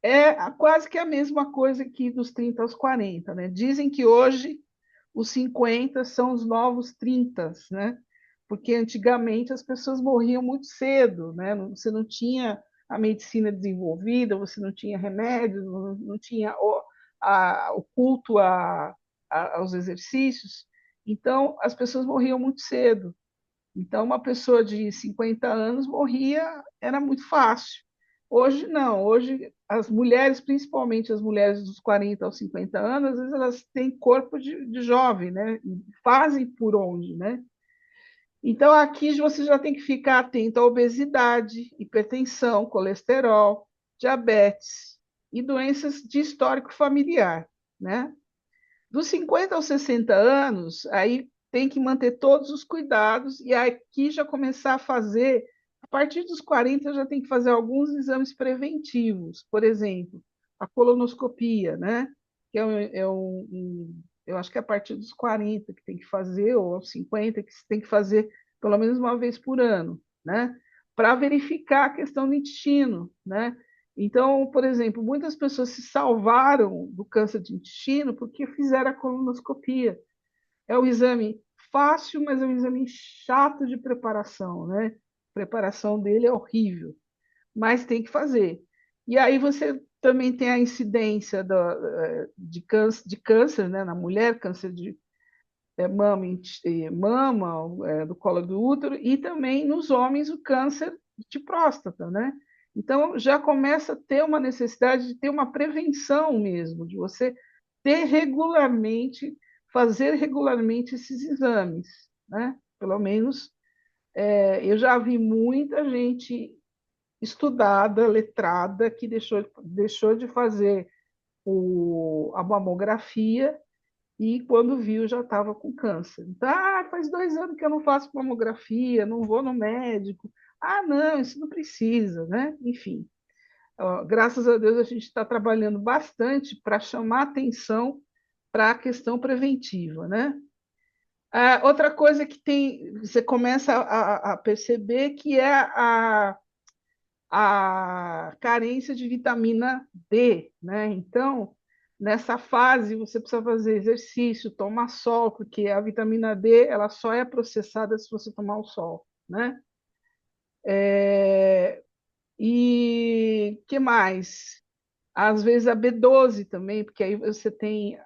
é quase que a mesma coisa que dos 30 aos 40, né? Dizem que hoje os 50 são os novos 30, né? Porque antigamente as pessoas morriam muito cedo, né? Você não tinha a medicina desenvolvida, você não tinha remédios, não tinha o culto aos exercícios, então as pessoas morriam muito cedo. Então, uma pessoa de 50 anos morria, era muito fácil. Hoje, não. Hoje, as mulheres, principalmente as mulheres dos 40 aos 50 anos, às vezes elas têm corpo de jovem, né? Fazem por onde, né? Então, aqui você já tem que ficar atento à obesidade, hipertensão, colesterol, diabetes e doenças de histórico familiar, né? Dos 50 aos 60 anos, aí tem que manter todos os cuidados e aqui já começar a fazer, a partir dos 40 já tem que fazer alguns exames preventivos, por exemplo, a colonoscopia, né? Que eu acho que é a partir dos 40 que tem que fazer, ou aos 50 que se tem que fazer pelo menos uma vez por ano, né? Para verificar a questão do intestino, né? Então, por exemplo, muitas pessoas se salvaram do câncer de intestino porque fizeram a colonoscopia. É um exame fácil, mas é um exame chato de preparação, né? A preparação dele é horrível, mas tem que fazer. E aí você também tem a incidência de câncer, né, na mulher, câncer de mama, do colo do útero, e também nos homens o câncer de próstata, né? Então já começa a ter uma necessidade de ter uma prevenção mesmo, de você ter regularmente, fazer regularmente esses exames, né? Pelo menos eu já vi muita gente estudada, letrada, que deixou de fazer a mamografia e quando viu já estava com câncer. Então, faz 2 anos que eu não faço mamografia, não vou no médico. Não, isso não precisa, né? Enfim, graças a Deus a gente está trabalhando bastante para chamar atenção para a questão preventiva, né? Outra coisa que você começa a perceber que é a carência de vitamina D, né? Então, nessa fase, você precisa fazer exercício, tomar sol, porque a vitamina D ela só é processada se você tomar o sol, né? E que mais? Às vezes a B12 também, porque aí você tem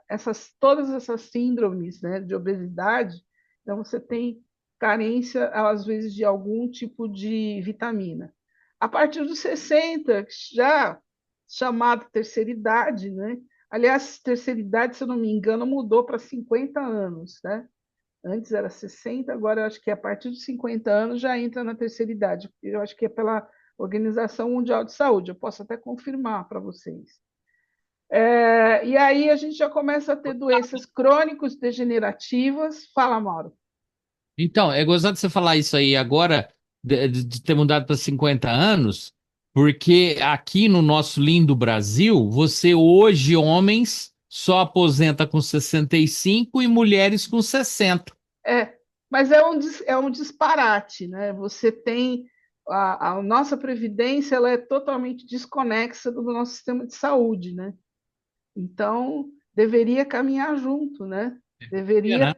todas essas síndromes, né, de obesidade, então você tem carência, às vezes, de algum tipo de vitamina. A partir dos 60, já chamado terceira idade, né? Aliás, terceira idade, se eu não me engano, mudou para 50 anos, né? Antes era 60, agora eu acho que a partir dos 50 anos já entra na terceira idade. Eu acho que é pela Organização Mundial de Saúde, eu posso até confirmar para vocês. E aí a gente já começa a ter doenças crônicas degenerativas. Fala, Mauro. Então, é gozado você falar isso aí agora, de ter mudado para 50 anos, porque aqui no nosso lindo Brasil, você hoje, homens, só aposenta com 65 e mulheres com 60. Mas é um disparate, né? Você tem a nossa previdência, ela é totalmente desconexa do nosso sistema de saúde, né? Então deveria caminhar junto, né? É, Deveria né?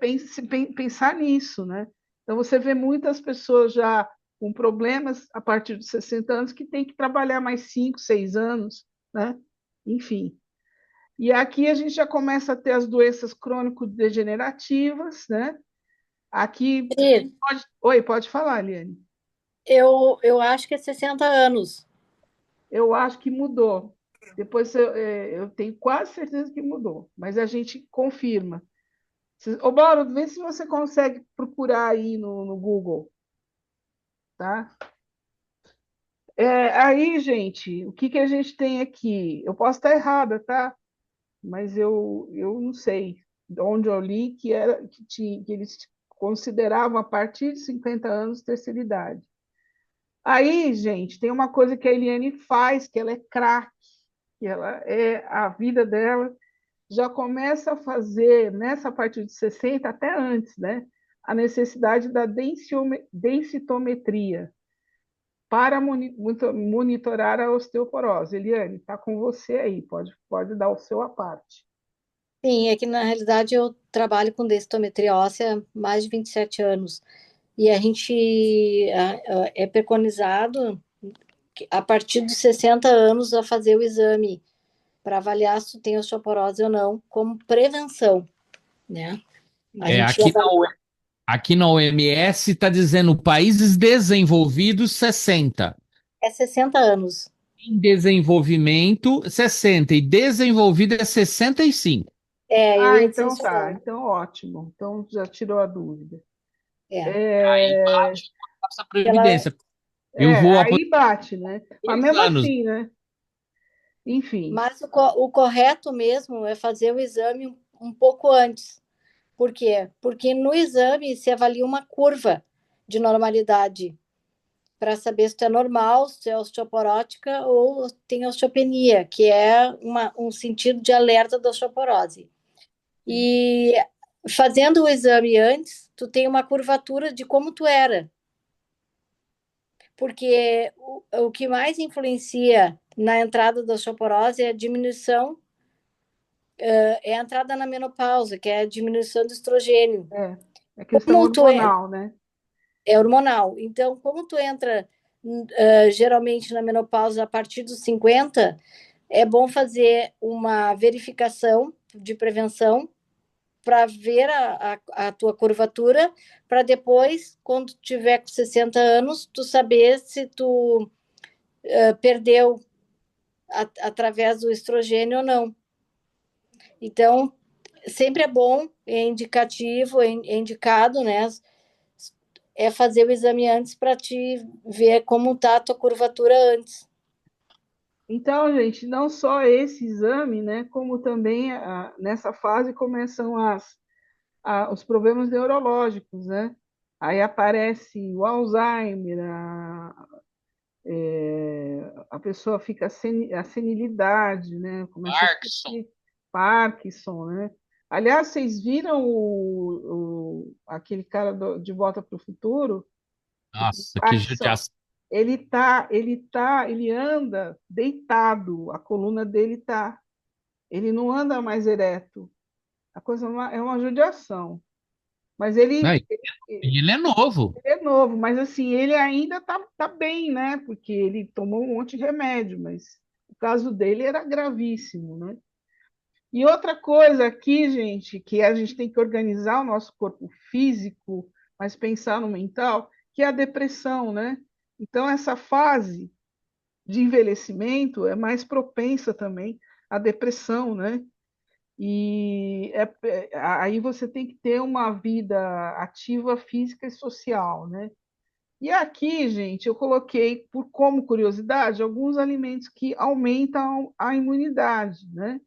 pensar nisso, né? Então você vê muitas pessoas já com problemas a partir dos 60 anos que têm que trabalhar mais 5, 6 anos, né? Enfim. E aqui a gente já começa a ter as doenças crônico-degenerativas, né? Aqui. E Oi, pode falar, Liane. eu acho que é 60 anos. Eu acho que mudou. Depois eu tenho quase certeza que mudou, mas a gente confirma. Ô, Mauro, vê se você consegue procurar aí no Google, tá? Aí, gente, o que a gente tem aqui? Eu posso estar errada, tá? Mas eu não sei de onde eu li que eles consideravam a partir de 50 anos terceira idade. Aí, gente, tem uma coisa que a Eliane faz, que ela é craque, que ela é a vida dela já começa a fazer, nessa partir de 60, até antes, né, a necessidade da densitometria para monitorar a osteoporose. Eliane, está com você aí, pode dar o seu à parte. Sim, é que na realidade eu trabalho com densitometria óssea há mais de 27 anos. E a gente é preconizado a partir dos 60 anos a fazer o exame para avaliar se tem osteoporose ou não, como prevenção, né? A É, gente aqui na OMS está dizendo países desenvolvidos 60. é 60 anos. Em desenvolvimento 60 e desenvolvido é 65. Eu ia dizer Então isso tá, agora. então ótimo. Então já tirou a dúvida. É, Aí bate com a nossa pela, previdência. Eu vou Aí bate, né? Mas 2 mesmo anos. assim, né? Enfim, mas o correto mesmo é fazer o exame um pouco antes. Por quê? Porque no exame se avalia uma curva de normalidade para saber se tu é normal, se é osteoporótica ou tem osteopenia, que é um sentido de alerta da osteoporose. E fazendo o exame antes, tu tem uma curvatura de como tu era. Porque o que mais influencia na entrada da osteoporose é a diminuição, é a entrada na menopausa, que é a diminuição do estrogênio. é questão Como tu hormonal, né? é hormonal. Então, como tu entra geralmente na menopausa a partir dos 50, é bom fazer uma verificação de prevenção para ver a tua curvatura, para depois, quando tiver com 60 anos, tu saber se tu perdeu através do estrogênio ou não. Então, sempre é bom, é indicativo, é indicado, né? É fazer o exame antes para te ver como tá a tua curvatura antes. Então, gente, não só esse exame, né? Como também nessa fase começam os problemas neurológicos, né? Aí aparece o Alzheimer, a pessoa fica a senilidade, né? Começa a Parkinson. sentir Parkinson, né? Aliás, vocês viram aquele cara de Volta para o Futuro, o Nossa, que Parkinson? judiação. Ele anda deitado, a coluna dele ele não anda mais ereto. A coisa é uma judiação. Mas Né? E ele é novo. é novo, mas assim, ele ainda tá bem, né? Porque ele tomou um monte de remédio, mas o caso dele era gravíssimo, né? E outra coisa aqui, gente, que a gente tem que organizar o nosso corpo físico, mas pensar no mental, que é a depressão, né? Então, essa fase de envelhecimento é mais propensa também à depressão, né? E aí você tem que ter uma vida ativa física e social, né? E aqui, gente, eu coloquei, como curiosidade, alguns alimentos que aumentam a imunidade, né?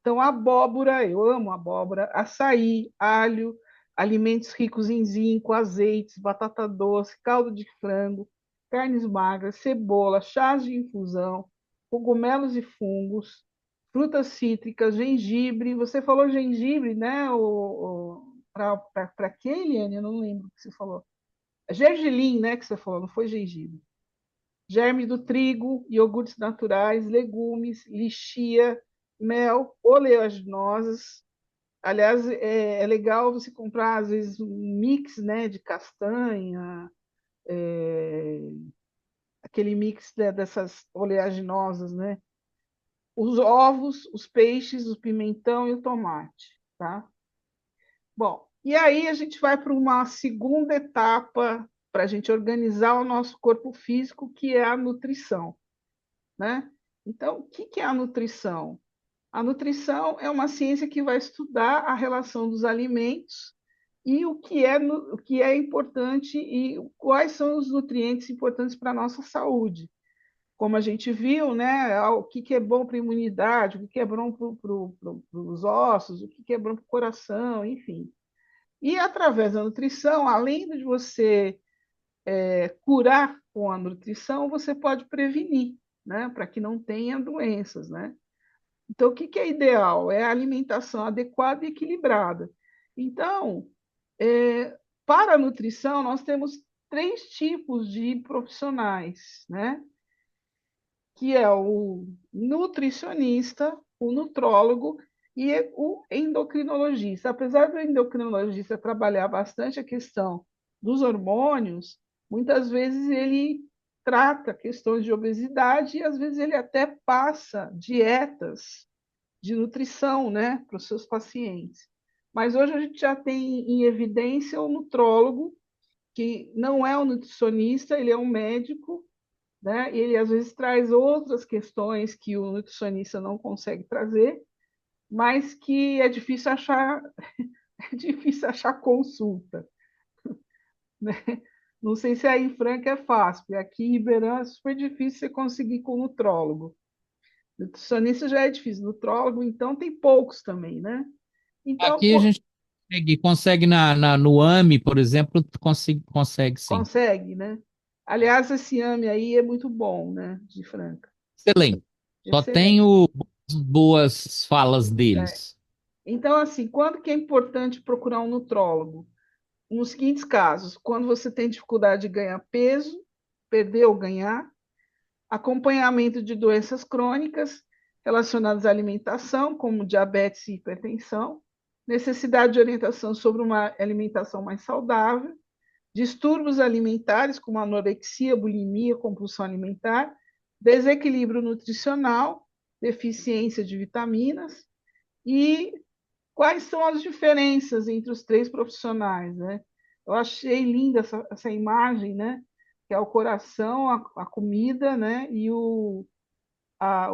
Então, abóbora, eu amo abóbora, açaí, alho, alimentos ricos em zinco, azeites, batata doce, caldo de frango, carnes magras, cebola, chás de infusão, cogumelos e fungos, frutas cítricas, gengibre. Você falou gengibre, né? Para quê, Eliane? Eu não lembro o que você falou. Gergelim, né, que você falou, não foi gengibre. Germe do trigo, iogurtes naturais, legumes, lixia, mel, oleaginosas. Aliás, é legal você comprar, às vezes, um mix, né, de castanha, aquele mix, né, dessas oleaginosas, né? Os ovos, os peixes, o pimentão e o tomate, tá? Bom, e aí a gente vai para uma segunda etapa para a gente organizar o nosso corpo físico, que é a nutrição, né? Então, o que é a nutrição? A nutrição é uma ciência que vai estudar a relação dos alimentos e o que é importante e quais são os nutrientes importantes para a nossa saúde. Como a gente viu, né, o que é bom para a imunidade, o que é bom para os ossos, o que é bom para o coração, enfim. E através da nutrição, além de você curar com a nutrição, você pode prevenir, né, para que não tenha doenças, né? Então, o que que é ideal? É a alimentação adequada e equilibrada. Então, para a nutrição, nós temos três tipos de profissionais, né? Que é o nutricionista, o nutrólogo e o endocrinologista. Apesar do endocrinologista trabalhar bastante a questão dos hormônios, muitas vezes ele trata questões de obesidade e às vezes ele até passa dietas de nutrição, né, para os seus pacientes. Mas hoje a gente já tem em evidência o nutrólogo, que não é um nutricionista, ele é um médico, né? E ele às vezes traz outras questões que o nutricionista não consegue trazer, mas que é difícil achar, é difícil achar consulta, né? Não sei se aí em Franca é fácil, porque aqui em Ribeirão é super difícil você conseguir com nutrólogo. Nutricionista já é difícil, nutrólogo, então tem poucos também, né? Então, Aqui a gente consegue no AME, por exemplo, consegue sim. consegue, né? Aliás, esse AME aí é muito bom, né? De Franca. Excelente. Só Excelente. tenho boas falas É. deles. Então, assim, quando que é importante procurar um nutrólogo? Nos seguintes casos: quando você tem dificuldade de ganhar peso, perder ou ganhar, acompanhamento de doenças crônicas relacionadas à alimentação, como diabetes e hipertensão, necessidade de orientação sobre uma alimentação mais saudável, distúrbios alimentares, como anorexia, bulimia, compulsão alimentar, desequilíbrio nutricional, deficiência de vitaminas e quais são as diferenças entre os três profissionais, né? Eu achei linda essa imagem, né? Que é o coração, a comida, né? E o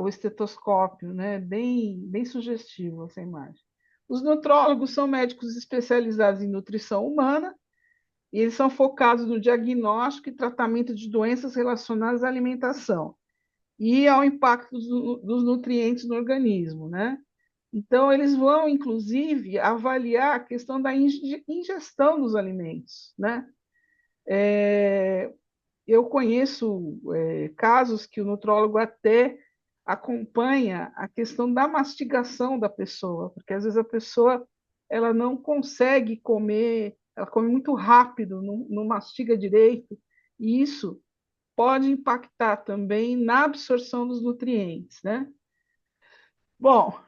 estetoscópio, né? Bem sugestivo essa imagem. Os nutrólogos são médicos especializados em nutrição humana e eles são focados no diagnóstico e tratamento de doenças relacionadas à alimentação e ao impacto dos nutrientes no organismo, né? Então, eles vão, inclusive, avaliar a questão da ingestão dos alimentos, né? Eu conheço casos que o nutrólogo até acompanha a questão da mastigação da pessoa, porque às vezes a pessoa ela não consegue comer, ela come muito rápido, não mastiga direito, e isso pode impactar também na absorção dos nutrientes, né? Bom,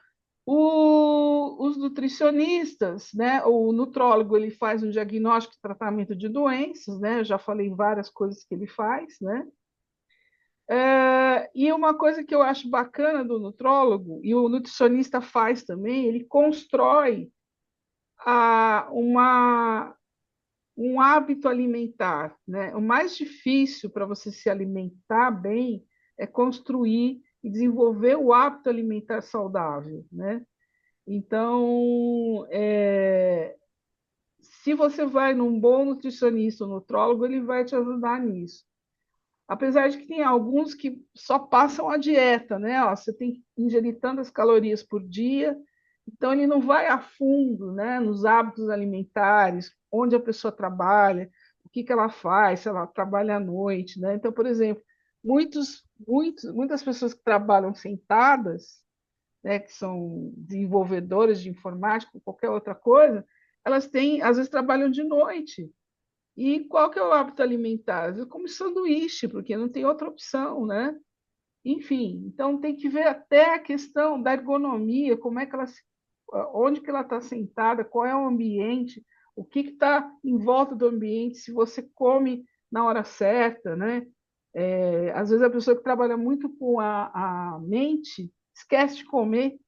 os nutricionistas, né, o nutrólogo, ele faz um diagnóstico e tratamento de doenças, né? Eu já falei várias coisas que ele faz, né? E uma coisa que eu acho bacana do nutrólogo, e o nutricionista faz também, ele constrói um hábito alimentar, né? O mais difícil para você se alimentar bem é construir e desenvolver o hábito alimentar saudável, né? Então, se você vai num bom nutricionista ou nutrólogo, ele vai te ajudar nisso. Apesar de que tem alguns que só passam a dieta, né? Ó, você tem que ingerir tantas calorias por dia, então ele não vai a fundo, né, nos hábitos alimentares, onde a pessoa trabalha, o que que ela faz, se ela trabalha à noite, né? Então, por exemplo, muitas pessoas que trabalham sentadas, né, que são desenvolvedoras de informática ou qualquer outra coisa, elas têm, às vezes trabalham de noite. E qual que é o hábito alimentar? Eu como sanduíche, porque não tem outra opção, né? Enfim, então tem que ver até a questão da ergonomia, como é que ela, onde que ela está sentada, qual é o ambiente, o que está em volta do ambiente, se você come na hora certa, né? Às vezes a pessoa que trabalha muito com a mente esquece de comer,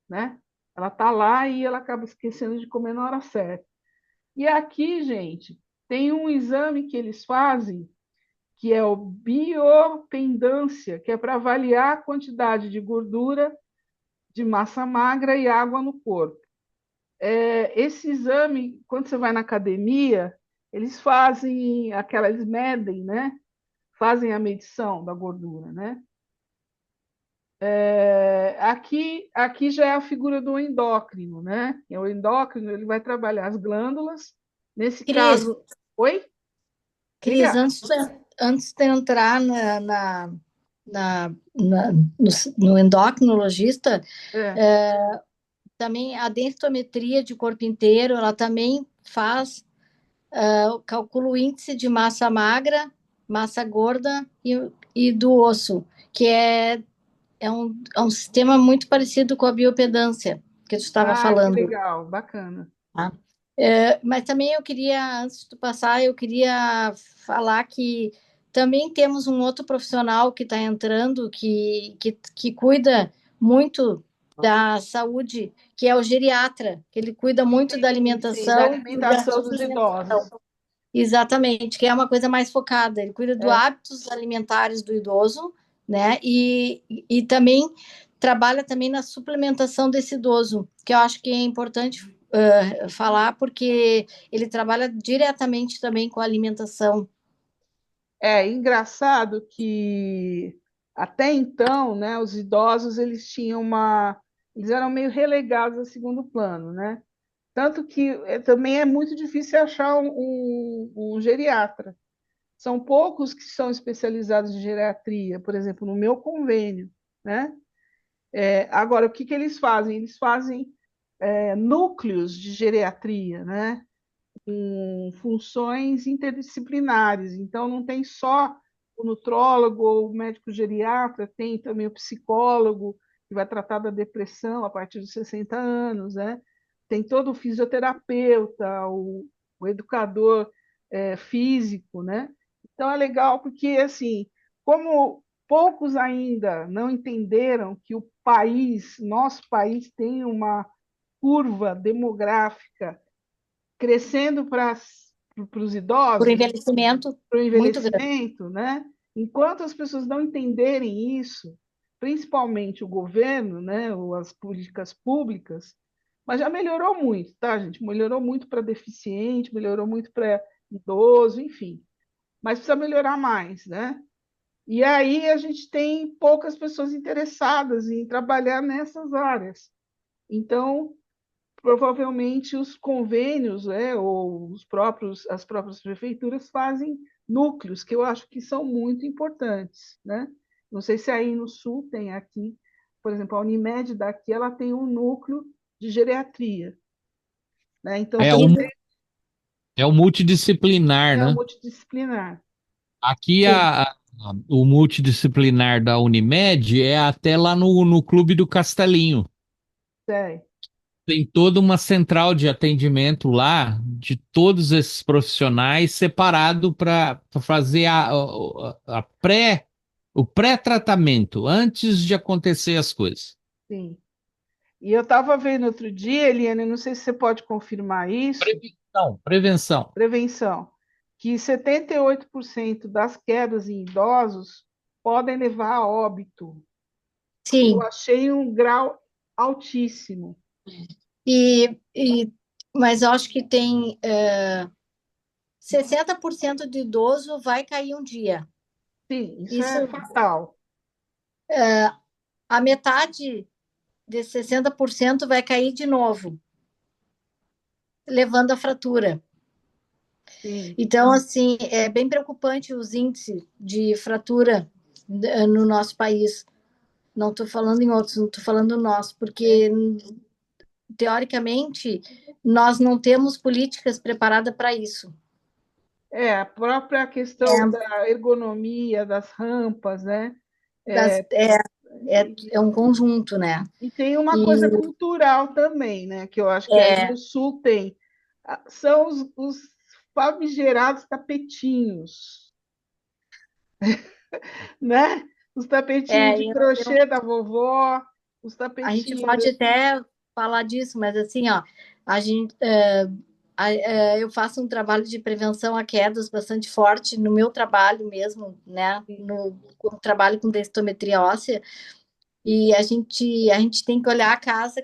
né? Ela está lá e ela acaba esquecendo de comer na hora certa. E aqui, gente, tem um exame que eles fazem, que é o biopendância, que é para avaliar a quantidade de gordura, de massa magra e água no corpo. Esse exame, quando você vai na academia, eles fazem aquela, eles medem, né? Fazem a medição da gordura, né? Aqui já é a figura do endócrino, né? O endócrino ele vai trabalhar as glândulas Nesse Cris, caso, oi? Cris, Diga. antes de entrar no endocrinologista, É. também a densitometria de corpo inteiro, ela também faz, calcula o índice de massa magra, massa gorda e do osso, que é um sistema muito parecido com a biopedância que tu estava Ah, que falando. legal, bacana. Tá? Mas também eu queria, antes de passar, eu queria falar que também temos um outro profissional que está entrando, que cuida muito da saúde, que é o geriatra, que ele cuida muito da Sim, da alimentação e da alimentação dos idosos. suplementação. Exatamente, que é uma coisa mais focada. Ele cuida dos É. hábitos alimentares do idoso, né? E também trabalha também na suplementação desse idoso, que eu acho que é importante falar, porque ele trabalha diretamente também com a alimentação. É engraçado que até então, né, os idosos eles eram meio relegados a segundo plano, né? Tanto que também é muito difícil achar um geriatra. São poucos que são especializados em geriatria, por exemplo, no meu convênio, né? Agora, o que eles fazem? Eles fazem núcleos de geriatria, né? Com funções interdisciplinares. Então, não tem só o nutrólogo ou o médico geriatra, tem também o psicólogo, que vai tratar da depressão a partir dos 60 anos, né? Tem todo o fisioterapeuta, o educador físico, né? Então, é legal porque, assim, como poucos ainda não entenderam que o país, nosso país, tem uma curva demográfica crescendo para os Por idosos, envelhecimento para o muito grande. envelhecimento, né? Enquanto as pessoas não entenderem isso, principalmente o governo, né, ou as políticas públicas, mas já melhorou muito, tá, gente? Melhorou muito para deficiente, melhorou muito para idoso, enfim. Mas precisa melhorar mais, né? E aí a gente tem poucas pessoas interessadas em trabalhar nessas áreas. Então, provavelmente os convênios, ou as próprias prefeituras fazem núcleos, que eu acho que são muito importantes, né? Não sei se aí no Sul tem aqui, por exemplo, a Unimed daqui, ela tem um núcleo de geriatria, né? Então É tem o, é o multidisciplinar, o né? multidisciplinar. Aqui Sim, o multidisciplinar da Unimed é até lá no Clube do Castelinho. Tem. Tem toda uma central de atendimento lá de todos esses profissionais separado para fazer o pré-tratamento antes de acontecer as coisas. Sim. E eu estava vendo outro dia, Eliane, não sei se você pode confirmar isso, Prevenção, prevenção. prevenção, que 78% das quedas em idosos podem levar a óbito. Eu sim. achei um grau altíssimo. E, e, mas eu acho que tem 60% de idoso vai cair um dia. Sim, isso Isso, é fatal. a metade de 60% vai cair de novo, levando a fratura. Sim, Então, assim, é bem preocupante os índices de fratura no nosso país. Não estou falando em outros, não estou falando no nosso, porque, teoricamente, nós não temos políticas preparadas para isso. a própria questão É, da ergonomia, das rampas, né? das, é, é um conjunto, né? E tem uma E coisa cultural também, né? Que eu acho que aí é, no Sul tem. São os famigerados tapetinhos, né? Os tapetinhos de eu, crochê da vovó, os a gente tapetinhos. pode até falar disso, mas assim, ó, a gente, eu faço um trabalho de prevenção a quedas bastante forte no meu trabalho mesmo, né? No trabalho com densitometria óssea, e a gente tem que olhar a casa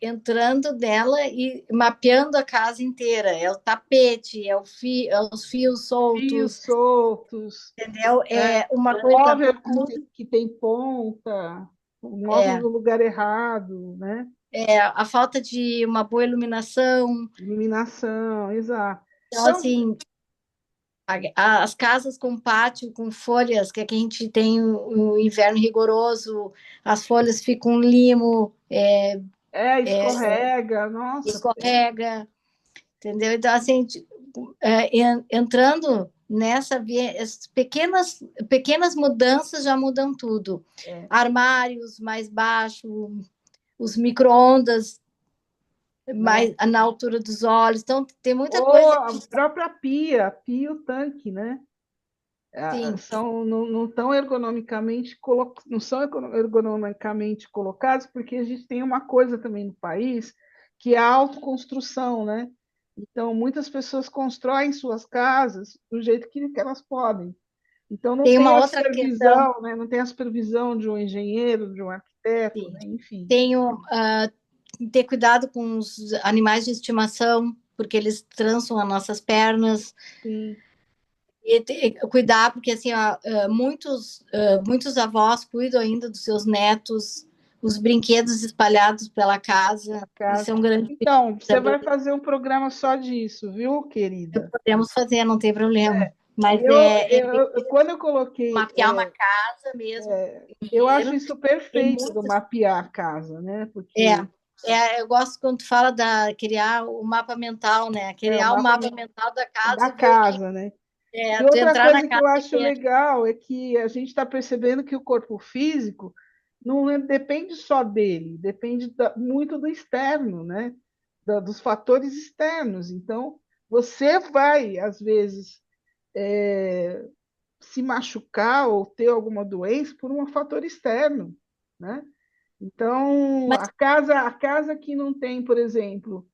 entrando nela e mapeando a casa inteira. É o tapete, é os fios Fios soltos, soltos, entendeu? né? É uma O coisa móvel muito. que tem ponta, o móvel no lugar errado, né? a falta de uma boa iluminação. Iluminação, exato. Então, Então, assim, as casas com pátio, com folhas, que aqui a gente tem o inverno rigoroso, as folhas ficam limo, escorrega, nossa. escorrega, entendeu? Então, assim, entrando nessa via, as pequenas mudanças já mudam tudo. É. Armários mais baixos, os micro-ondas mais na altura dos olhos. Então, tem muita Ou coisa a que, própria pia e o tanque, né? sim, Não estão não são ergonomicamente colocados, porque a gente tem uma coisa também no país que é a autoconstrução, né? Então, muitas pessoas constroem suas casas do jeito que elas podem. Então, não tem tem uma a outra questão. supervisão, né? Não tem a supervisão de um engenheiro, de um arquiteto, Sim. né? Enfim. Tenho ter cuidado com os animais de estimação, porque eles trançam as nossas pernas. Sim. E cuidar, porque assim, ó, muitos avós cuidam ainda dos seus netos, os brinquedos espalhados pela casa. Isso Casa. é um grande perigo Então, você também. vai fazer um programa só disso, viu, querida? Podemos fazer, não tem problema. Mas Quando eu coloquei, mapear uma casa mesmo, eu acho primeiro, isso tem perfeito do muitas. mapear a casa, né? É, Porque eu gosto quando tu fala da criar o mapa mental, né? o Criar o mapa mapa mental da casa da e ver o que casa, né? é, E tu outra entrar na coisa que casa eu e acho ver. legal é que a gente está percebendo que o corpo físico depende só dele, depende muito do externo, né? Dos fatores externos. Então, você vai, às vezes, se machucar ou ter alguma doença por um fator externo, né? Então, Mas a casa que não tem, por exemplo,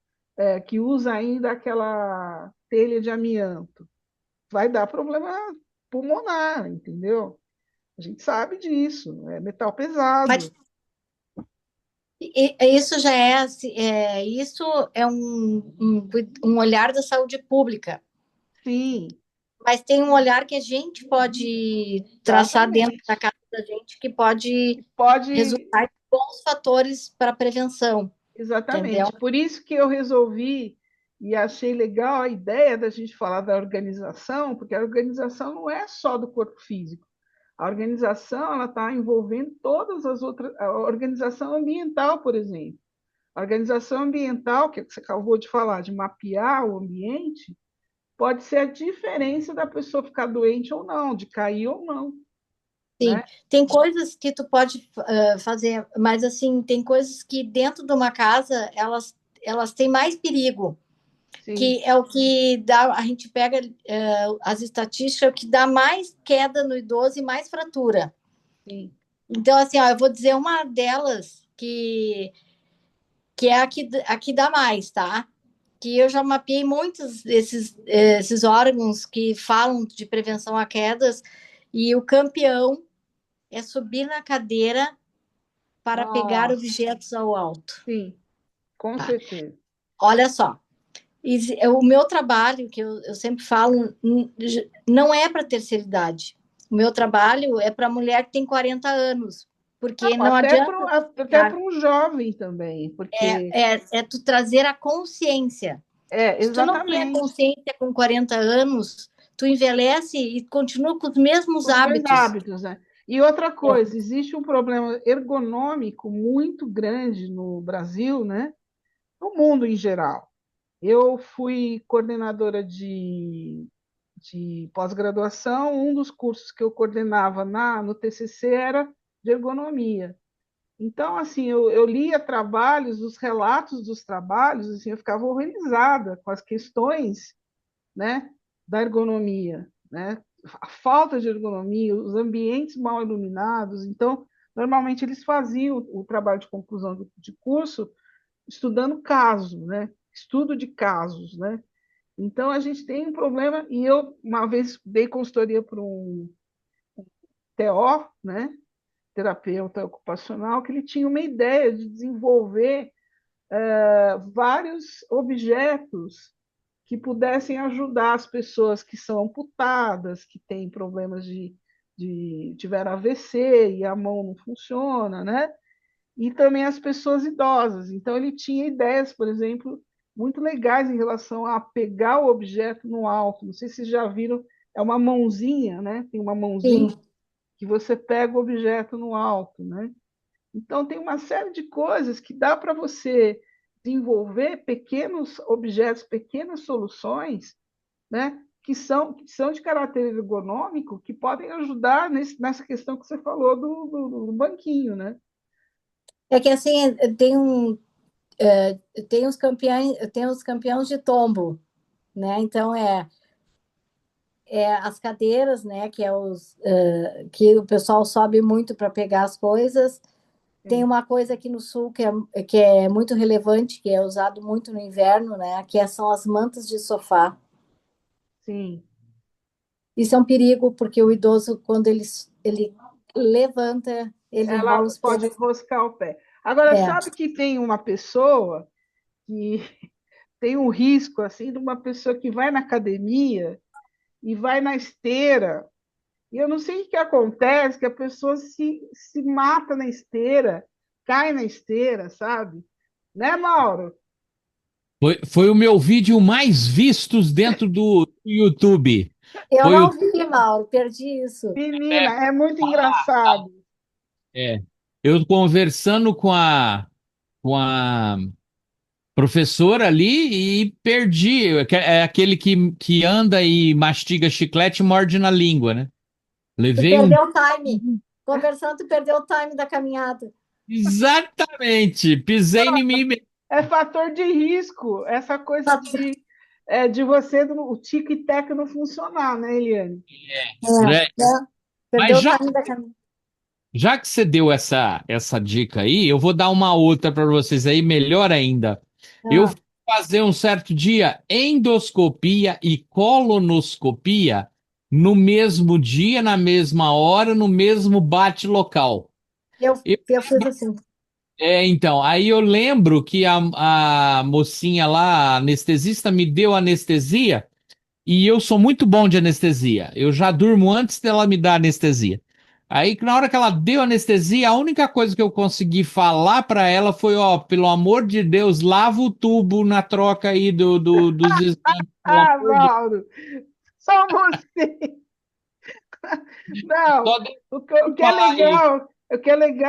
que usa ainda aquela telha de amianto, vai dar problema pulmonar, entendeu? A gente sabe disso, é metal Mas pesado. isso já é, isso é um olhar da saúde pública, Sim, mas tem um olhar que a gente pode traçar dentro da exatamente. casa da gente que pode Pode, resultar em bons fatores para a prevenção, entendeu? exatamente. Por isso que eu resolvi e achei legal a ideia da gente falar da organização, porque a organização não é só do corpo físico. A organização ela está envolvendo todas as outras, a organização ambiental, por exemplo. A organização ambiental, que você acabou de falar, de mapear o ambiente, pode ser a diferença da pessoa ficar doente ou não, de cair ou não, Sim, né? tem coisas que tu pode fazer, mas assim, tem coisas que dentro de uma casa elas têm mais perigo, Sim, que é o que dá, a gente pega as estatísticas, é o que dá mais queda no idoso e mais fratura. sim. Então, assim, ó, eu vou dizer uma delas que é a que dá mais, tá? Que eu já mapeei muitos esses órgãos que falam de prevenção a quedas, e o campeão é subir na cadeira para pegar Nossa, objetos ao alto. sim, com Tá? certeza. Olha só, o meu trabalho, que eu sempre falo, não é para terceira idade. O meu trabalho é para mulher que tem 40 anos, porque não adianta Até ficar. para um jovem também, porque É tu trazer a consciência. Se tu não tem a exatamente consciência com 40 anos, tu envelhece e continua com os mesmos os meus hábitos. hábitos, né? E outra É, coisa, existe um problema ergonômico muito grande no Brasil, né? No mundo em geral. Eu fui coordenadora de pós-graduação, um dos cursos que eu coordenava no TCC era de ergonomia. Então, assim, eu lia trabalhos, os relatos dos trabalhos, assim, eu ficava horrorizada com as questões, né, da ergonomia, né? A falta de ergonomia, os ambientes mal iluminados. Então, normalmente eles faziam o trabalho de conclusão de curso estudando caso, né? Estudo de casos, né? Então, a gente tem um problema, e eu, uma vez, dei consultoria para um TO, né, terapeuta ocupacional, que ele tinha uma ideia de desenvolver vários objetos que pudessem ajudar as pessoas que são amputadas, que têm problemas tiveram AVC e a mão não funciona, né? e também as pessoas idosas. Então, ele tinha ideias, por exemplo, muito legais em relação a pegar o objeto no alto. Não sei se vocês já viram, é uma mãozinha, né? Tem uma mãozinha Sim. que você pega o objeto no alto, né? Então, tem uma série de coisas que dá para você desenvolver pequenos objetos, pequenas soluções, né? Que são de caráter ergonômico, que podem ajudar nessa questão que você falou do banquinho, né? É que assim, tem os campeões de tombo, né? Então as cadeiras, né? Que o pessoal sobe muito para pegar as coisas. Tem Sim, uma coisa aqui no sul que é muito relevante, que é usado muito no inverno, né? São as mantas de sofá. sim. Isso é um perigo, porque o idoso, quando ele levanta, ele Ela enrola os pode pés. enroscar o pé. Agora, É. sabe que tem uma pessoa que tem um risco assim de uma pessoa que vai na academia e vai na esteira, e eu não sei o que acontece, que a pessoa se mata na esteira, cai na esteira, sabe? Né, Mauro? Foi o meu vídeo mais vistos dentro do YouTube. Eu Foi não o. vi, Mauro, perdi isso. Menina, é muito engraçado. É, eu conversando com a professora ali e perdi. É aquele que anda e mastiga chiclete e morde na língua, né? Tu Levei um. perdeu o time. Conversando, tu perdeu o time da caminhada. Exatamente! Pisei em mim mesmo. É fator de risco, essa coisa de você, o tic e tac não funcionar, né, Eliane? Né? Perdeu Mas o time da caminhada. já que você deu essa dica aí, eu vou dar uma outra para vocês aí, melhor ainda. Eu Ah, fui fazer um certo dia endoscopia e colonoscopia no mesmo dia, na mesma hora, no mesmo bate-local. eu, Eu- eu fiz assim. então, aí eu lembro que a mocinha lá, a anestesista, me deu anestesia e eu sou muito bom de anestesia. Eu já durmo antes dela me dar anestesia. Aí, na hora que ela deu anestesia, a única coisa que eu consegui falar para ela foi: ó, pelo amor de Deus, lava o tubo na troca aí dos exames, pelo Ah, amor de Mauro, só você. Deus. Não, Só deixa o eu que é falar aí. legal,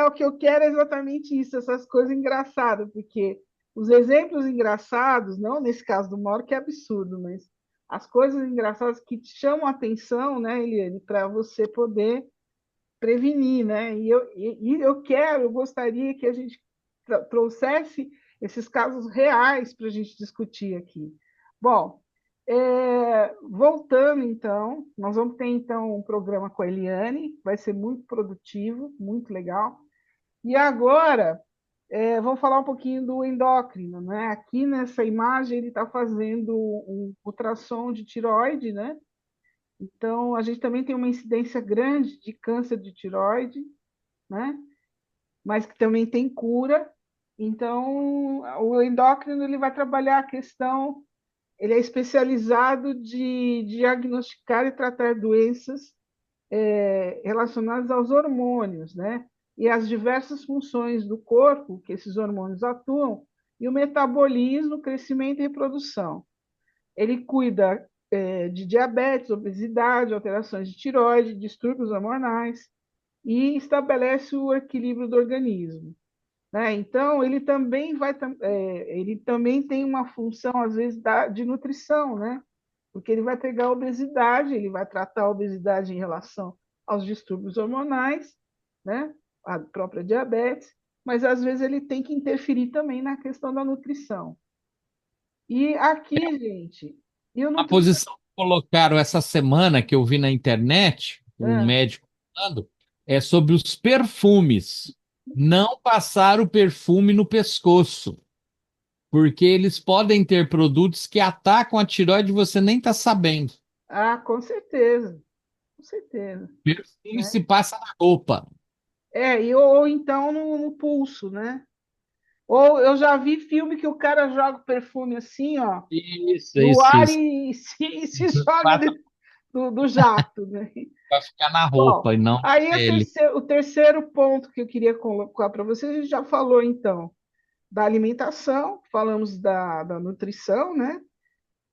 o que eu quero é exatamente isso, essas coisas engraçadas, porque os exemplos engraçados, não nesse caso do Mauro, que é absurdo, mas as coisas engraçadas que te chamam a atenção, né, Eliane, para você poder prevenir, né? Eu gostaria que a gente trouxesse esses casos reais para a gente discutir aqui. Bom, voltando então, nós vamos ter então um programa com a Eliane, vai ser muito produtivo, muito legal. E agora vamos falar um pouquinho do endócrino, né? Aqui nessa imagem ele está fazendo um ultrassom de tiroide, né? Então, a gente também tem uma incidência grande de câncer de tiroide, né? Mas que também tem cura. Então, o endócrino ele vai trabalhar a questão, ele é especializado de diagnosticar e tratar doenças relacionadas aos hormônios, né? E as diversas funções do corpo que esses hormônios atuam, e o metabolismo, crescimento e reprodução. Ele cuida de diabetes, obesidade, alterações de tiroide, distúrbios hormonais e estabelece o equilíbrio do organismo, né? Então, ele também tem uma função, às vezes, de nutrição, né? Porque ele vai pegar a obesidade, ele vai tratar a obesidade em relação aos distúrbios hormonais, né? A própria diabetes, mas às vezes ele tem que interferir também na questão da nutrição. E aqui, gente, eu A não. posição que colocaram essa semana, que eu vi na internet, um É, médico falando, é sobre os perfumes. Não passar o perfume no pescoço, porque eles podem ter produtos que atacam a tireoide e você nem está sabendo. com certeza, com certeza, Perfume né? se passa na roupa. Ou então no pulso, né? Ou eu já vi filme que o cara joga o perfume assim, ó, Isso, no isso, ar isso. e se joga Passa dentro. do jato, né? Vai ficar na Bom, roupa e não na aí pele. o terceiro ponto que eu queria colocar para vocês, a gente já falou então da alimentação, falamos da nutrição, né?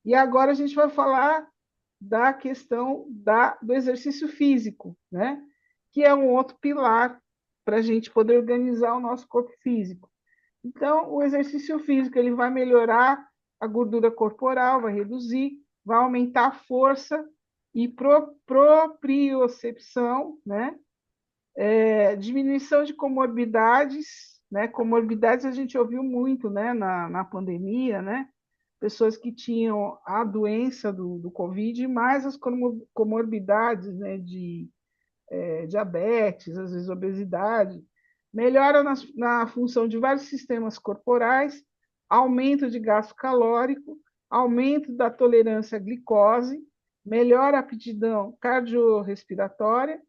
E agora a gente vai falar da questão do exercício físico, né? Que é um outro pilar para a gente poder organizar o nosso corpo físico. Então, o exercício físico ele vai melhorar a gordura corporal, vai reduzir, vai aumentar a força e propriocepção, né? Diminuição de comorbidades, né? Comorbidades a gente ouviu muito, né? Na pandemia, né? Pessoas que tinham a doença do Covid, mais as comorbidades, né? De diabetes, às vezes obesidade, melhora na função de vários sistemas corporais, aumento de gasto calórico, aumento da tolerância à glicose, melhora a aptidão cardiorrespiratória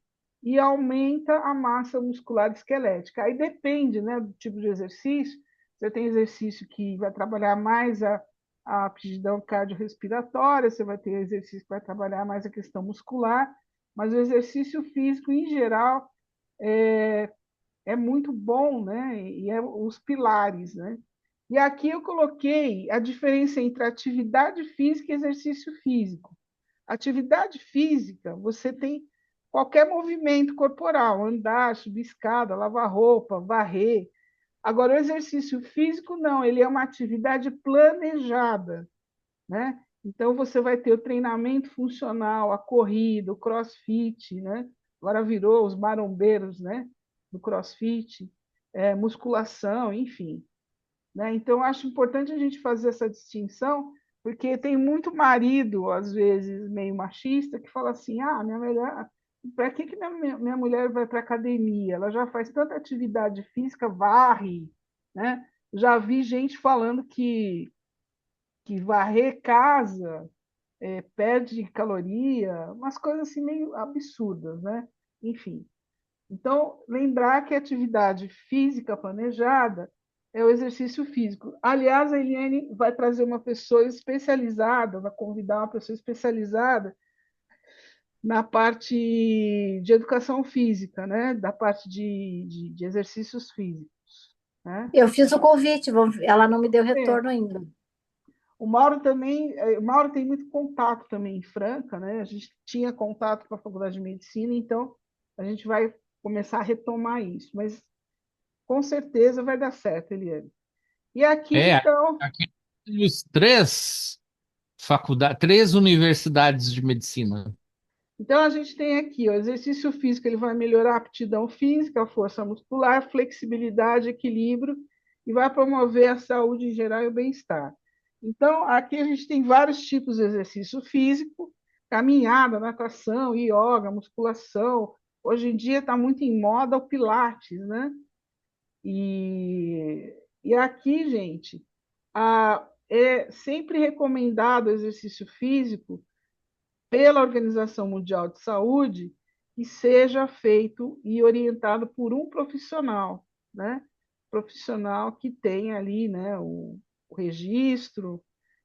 e aumenta a massa muscular esquelética. Aí depende, né, do tipo de exercício. Você tem exercício que vai trabalhar mais a aptidão cardiorrespiratória, você vai ter exercício que vai trabalhar mais a questão muscular, mas o exercício físico, em geral, é muito bom, né? E é os pilares, né? E aqui eu coloquei a diferença entre atividade física e exercício físico. Atividade física, você tem qualquer movimento corporal, andar, subir escada, lavar roupa, varrer. Agora, o exercício físico, não, ele é uma atividade planejada, né? Então, você vai ter o treinamento funcional, a corrida, o crossfit, né? Agora virou os marombeiros, né? Do crossfit, musculação, enfim. Né? Então, acho importante a gente fazer essa distinção, porque tem muito marido, às vezes, meio machista, que fala assim, minha mulher, para que minha mulher vai para a academia? Ela já faz tanta atividade física, varre, né? Já vi gente falando que varrer casa perde caloria, umas coisas assim meio absurdas, né? Enfim. Então, lembrar que a atividade física planejada é o exercício físico. Aliás, a Eliane vai trazer uma pessoa especializada, vai convidar uma pessoa especializada na parte de educação física, né? Da parte de exercícios físicos. Né? Eu fiz o convite, ela não me deu É. retorno ainda. O Mauro também, o Mauro tem muito contato também em Franca, né? A gente tinha contato com a Faculdade de Medicina, então a gente vai começar a retomar isso, mas com certeza vai dar certo, Eliane. E aqui, É, então, aqui temos três universidades de medicina. a gente tem aqui, o exercício físico, ele vai melhorar a aptidão física, a força muscular, flexibilidade, equilíbrio e vai promover a saúde em geral e o bem-estar. Então, aqui a gente tem vários tipos de exercício físico, caminhada, natação, yoga, musculação. Hoje em dia está muito em moda o Pilates, né? E aqui, gente, é sempre recomendado o exercício físico pela Organização Mundial de Saúde que seja feito e orientado por um profissional, né? Profissional que tenha ali, né, o registro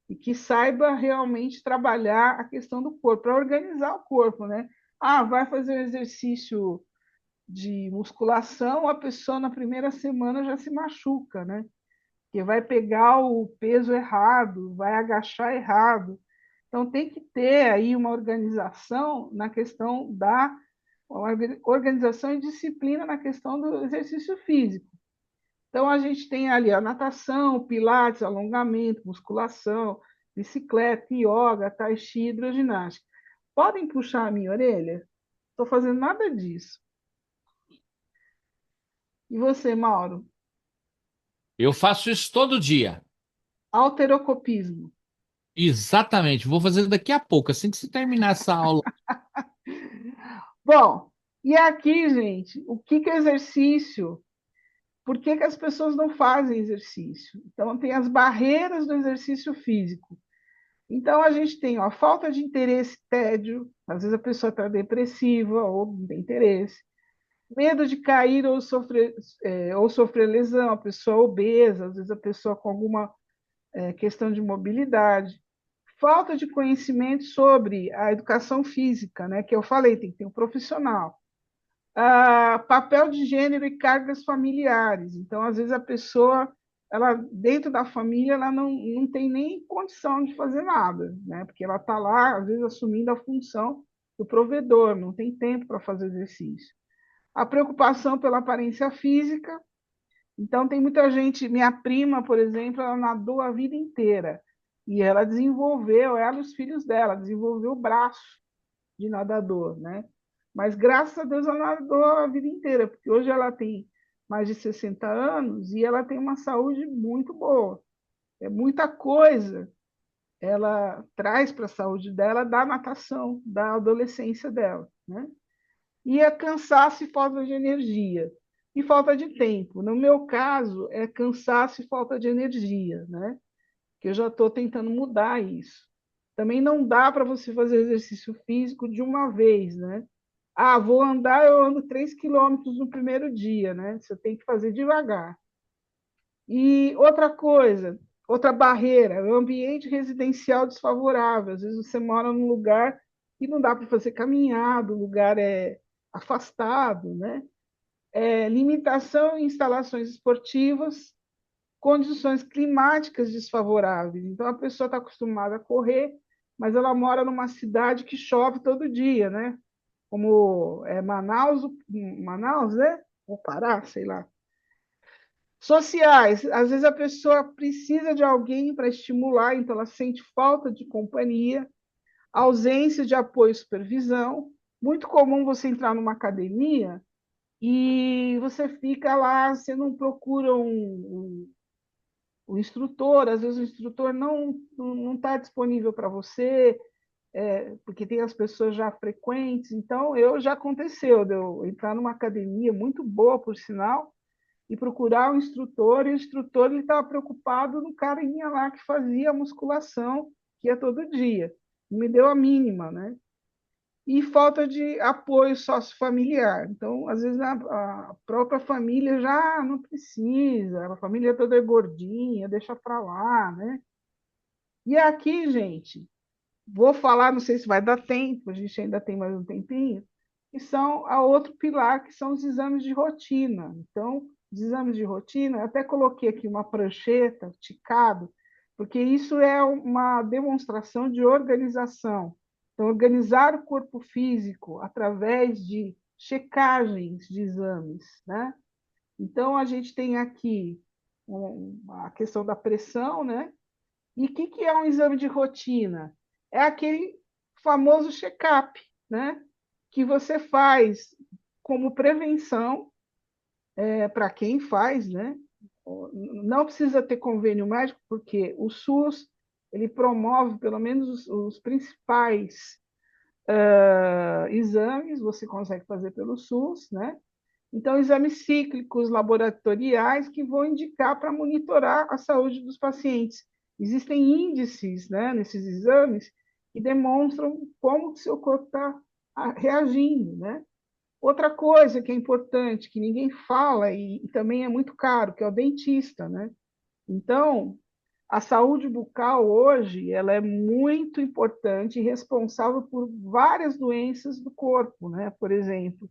e que saiba realmente trabalhar a questão do corpo, para organizar o corpo, né? Vai fazer um exercício de musculação, a pessoa na primeira semana já se machuca, né? Porque vai pegar o peso errado, vai agachar errado. Então, tem que ter aí uma organização na questão uma organização e disciplina na questão do exercício físico. Então, a gente tem ali a natação, pilates, alongamento, musculação, bicicleta, yoga, tai chi, hidroginástica. Podem puxar a minha orelha? Estou fazendo nada disso. E você, Mauro? Eu faço isso todo dia. Alterocopismo. Exatamente. Vou fazer daqui a pouco, assim que se terminar essa aula. Bom, e aqui, gente, o que é exercício? Por que as pessoas não fazem exercício? Então, tem as barreiras do exercício físico. Então, a gente tem a falta de interesse, tédio, às vezes a pessoa está depressiva ou não tem interesse, medo de cair ou sofrer lesão, a pessoa obesa, às vezes a pessoa com alguma questão de mobilidade, falta de conhecimento sobre a educação física, né? Que eu falei, tem que ter um profissional. Papel de gênero e cargas familiares. Então, às vezes, a pessoa, ela, dentro da família, ela não tem nem condição de fazer nada, né? Porque ela está lá, às vezes, assumindo a função do provedor, não tem tempo para fazer exercício. A preocupação pela aparência física. Então, tem muita gente, minha prima, por exemplo, ela nadou a vida inteira, e ela desenvolveu, ela e os filhos dela, desenvolveu o braço de nadador, né? Mas, graças a Deus, ela nadou a vida inteira, porque hoje ela tem mais de 60 anos e ela tem uma saúde muito boa. É muita coisa ela traz para a saúde dela da natação, da adolescência dela, né? E é cansaço e falta de energia. E falta de tempo. No meu caso, é cansaço e falta de energia, né? Que eu já estou tentando mudar isso. Também não dá para você fazer exercício físico de uma vez, né? Vou andar, eu ando 3 quilômetros no primeiro dia, né? Você tem que fazer devagar. E outra coisa, outra barreira, o ambiente residencial desfavorável. Às vezes você mora num lugar que não dá para fazer caminhada, o lugar é afastado, né? Limitação em instalações esportivas, condições climáticas desfavoráveis. Então, a pessoa está acostumada a correr, mas ela mora numa cidade que chove todo dia, né? Como Manaus, né? Ou Pará, sei lá. Sociais, às vezes a pessoa precisa de alguém para estimular, então ela sente falta de companhia, ausência de apoio e supervisão. Muito comum você entrar numa academia e você fica lá, você não procura um instrutor, às vezes o instrutor não está disponível para você, porque tem as pessoas já frequentes. Então, já aconteceu de eu entrar numa academia muito boa, por sinal, e procurar um instrutor, e o instrutor estava preocupado no carinha lá que fazia a musculação, que ia todo dia. Me deu a mínima, né? E falta de apoio sociofamiliar. Então, às vezes, a própria família já não precisa, a família toda é gordinha, deixa para lá, né? E aqui, gente, vou falar, não sei se vai dar tempo, a gente ainda tem mais um tempinho, que são a outro pilar, que são os exames de rotina. Então, os exames de rotina, eu até coloquei aqui uma prancheta, ticado, porque isso é uma demonstração de organização. Então, organizar o corpo físico através de checagens de exames, né? Então, a gente tem aqui a questão da pressão, né? E o que é um exame de rotina? É aquele famoso check-up, né? Que você faz como prevenção para quem faz, né? Não precisa ter convênio médico, porque o SUS ele promove pelo menos os principais exames, você consegue fazer pelo SUS, né? Então, exames cíclicos, laboratoriais, que vão indicar para monitorar a saúde dos pacientes. Existem índices, né, nesses exames que demonstram como o seu corpo está reagindo, né? Outra coisa que é importante, que ninguém fala e também é muito caro, que é o dentista, né? Então, a saúde bucal hoje ela é muito importante e responsável por várias doenças do corpo, né? Por exemplo,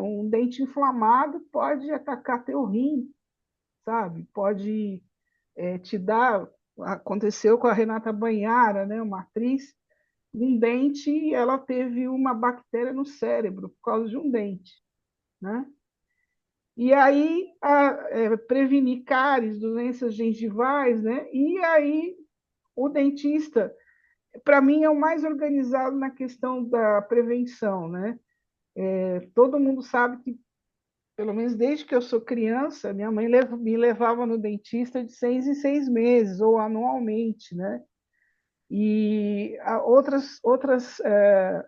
um dente inflamado pode atacar teu rim, sabe? Pode te dar. Aconteceu com a Renata Banhara, né? Uma atriz, um dente, ela teve uma bactéria no cérebro por causa de um dente, né? E aí, prevenir cáries, doenças gengivais, né? E aí, o dentista, para mim, é o mais organizado na questão da prevenção, né? Todo mundo sabe que, pelo menos desde que eu sou criança, minha mãe me levava no dentista de 6 em 6 meses, ou anualmente, né? E outras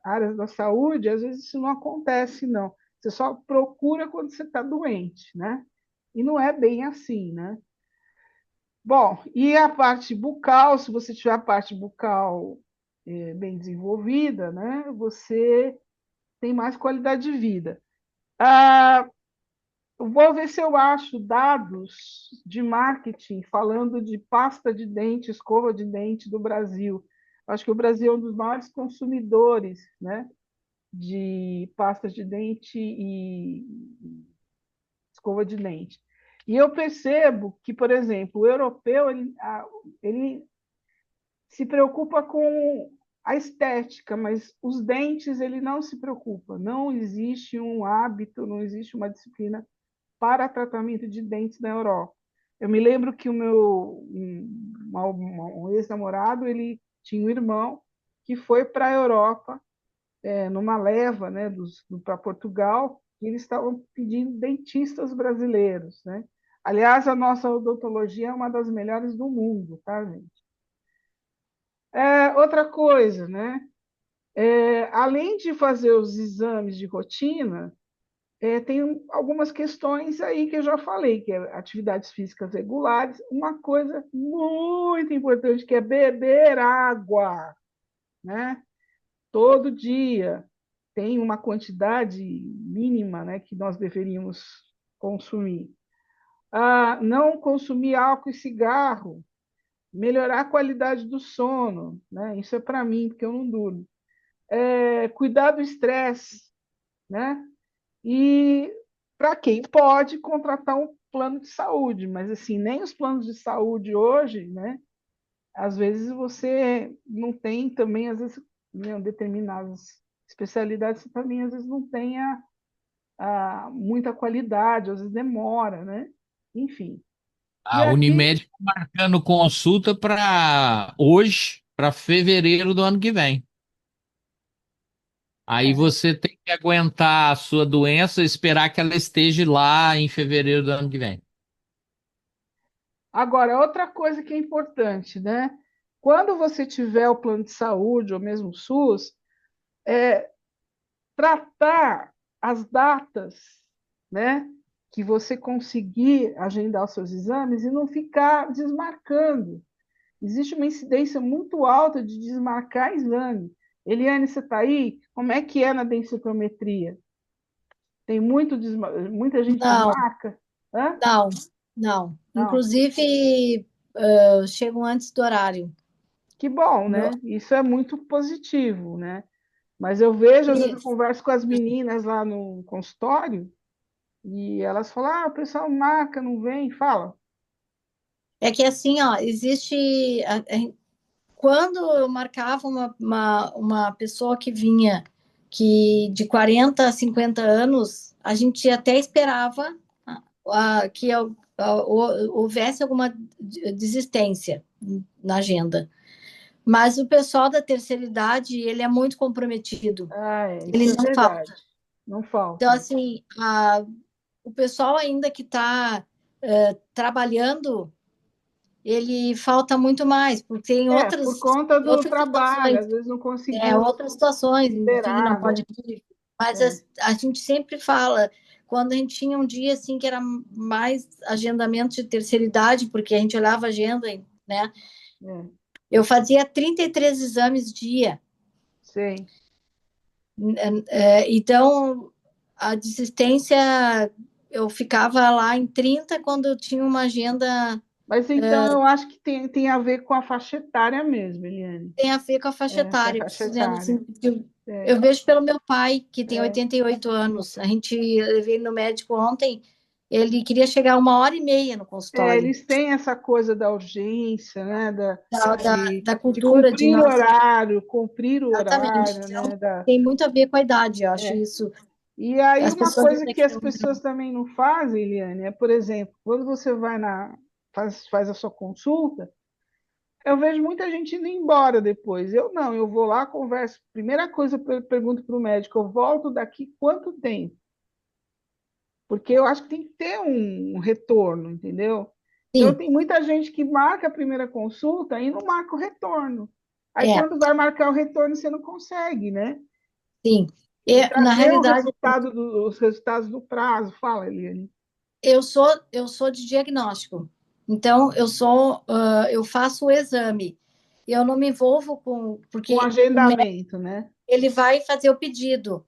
áreas da saúde, às vezes isso não acontece, não. Você só procura quando você está doente, né? E não é bem assim, né? Bom, e a parte bucal, se você tiver a parte bucal bem desenvolvida, né? Você tem mais qualidade de vida. vou ver se eu acho dados de marketing falando de pasta de dente, escova de dente do Brasil. Acho que o Brasil é um dos maiores consumidores, né, de pastas de dente e escova de dente. E eu percebo que, por exemplo, o europeu ele se preocupa com a estética, mas os dentes ele não se preocupa. Não existe um hábito, não existe uma disciplina para tratamento de dentes na Europa. Eu me lembro que o meu um ex-namorado ele tinha um irmão que foi para a Europa numa leva, né, para Portugal, e eles estavam pedindo dentistas brasileiros, né? Aliás, a nossa odontologia é uma das melhores do mundo, tá, gente? Outra coisa, né? Além de fazer os exames de rotina, tem algumas questões aí que eu já falei, que é atividades físicas regulares, uma coisa muito importante que é beber água, né? Todo dia tem uma quantidade mínima, né, que nós deveríamos consumir. Não consumir álcool e cigarro, melhorar a qualidade do sono, né? Isso é para mim, porque eu não durmo. Cuidar do estresse, né? E para quem pode contratar um plano de saúde, mas assim, nem os planos de saúde hoje, né? Às vezes você não tem também, às vezes, né, determinadas especialidades, você também às vezes não tem muita qualidade, às vezes demora, né? Enfim. E A aqui, Unimed tá marcando consulta para hoje, para fevereiro do ano que vem. Aí é, você tem que aguentar a sua doença e esperar que ela esteja lá em fevereiro do ano que vem. agora, outra coisa que é importante, né? Quando você tiver o plano de saúde ou mesmo o SUS, tratar as datas, né? Que você conseguir agendar os seus exames e não ficar desmarcando. Existe uma incidência muito alta de desmarcar exame. Eliane, você está aí? Como é que é na densitometria? Tem muita gente Não, desmarca? Hã? não, não. Não. Inclusive, chegam antes do horário. Que bom, Meu- né? Isso é muito positivo, né? Mas eu vejo, às vezes eu Isso. converso com as meninas lá no consultório e elas falam: o pessoal marca, não vem, fala. É que assim, ó, existe. Quando eu marcava uma pessoa que vinha que de 40 a 50 anos, a gente até esperava que houvesse alguma desistência na agenda. Mas o pessoal da terceira idade, ele é muito comprometido. Isso Ele é não verdade. falta. Não Então, falta. assim, o pessoal ainda que está trabalhando, ele falta muito mais, porque tem Por conta do outras trabalho, situações, às vezes não conseguiu outras situações, enfim, que não esperar, né? pode vir. Mas É, a gente sempre fala, quando a gente tinha um dia assim que era mais agendamento de terceira idade, porque a gente olhava a agenda, né? é, Eu fazia 33 exames dia. sei. Então, a desistência, eu ficava lá em 30 quando eu tinha uma agenda, Mas então eu acho que tem a ver com a faixa etária mesmo, Eliane. tem a ver com a faixa Com a etária, faixa dizendo assim, etária. porque É, eu vejo pelo meu pai, que tem é. 88 anos. A gente levei ele no médico ontem, ele queria chegar 1h30 no consultório, Eles têm essa coisa da urgência, né? da De cultura de nós. cumprir o Exatamente. horário, Então, né? tem muito a ver com a idade, eu acho É. isso. E aí As uma pessoas coisa dizem que que as não. pessoas também não fazem, Eliane, por exemplo, quando você vai faz a sua consulta, eu vejo muita gente indo embora depois. Eu não, eu vou lá, converso. Primeira coisa, eu pergunto para o médico, eu volto daqui quanto tempo? Porque eu acho que tem que ter um retorno, entendeu? Então, Sim, tem muita gente que marca a primeira consulta e não marca o retorno. Aí, é, quando vai marcar o retorno, você não consegue, né? sim. E Na trazer realidade, os resultados do prazo. Fala, Eliane. eu sou de diagnóstico. Então, eu faço o exame. Eu não me envolvo Com porque o médico agendamento, né? ele vai fazer o pedido.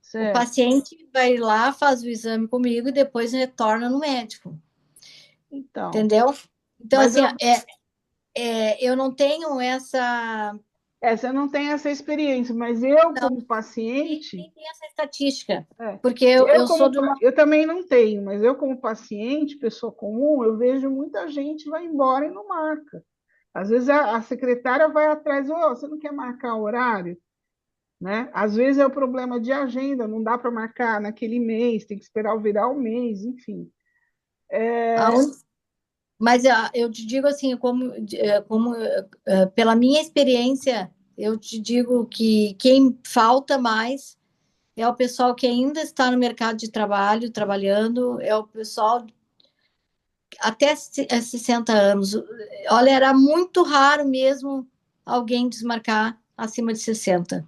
O Certo. paciente vai lá, faz o exame comigo e depois retorna no médico, Então, entendeu? Então, mas assim, eu não tenho essa. você não tem essa experiência, mas eu, Não, como paciente, nem tenho essa estatística, é, porque eu sou de uma. eu também não tenho, mas eu, como paciente, pessoa comum, eu vejo muita gente vai embora e não marca. Às vezes a secretária vai atrás, você não quer marcar horário? Né? Às vezes é o problema de agenda, não dá para marcar naquele mês, tem que esperar virar o mês, enfim. a un- Mas eu te digo assim, pela minha experiência, eu te digo que quem falta mais é o pessoal que ainda está no mercado de trabalho, trabalhando, é o pessoal até 60 anos. Olha, era muito raro mesmo alguém desmarcar acima de 60.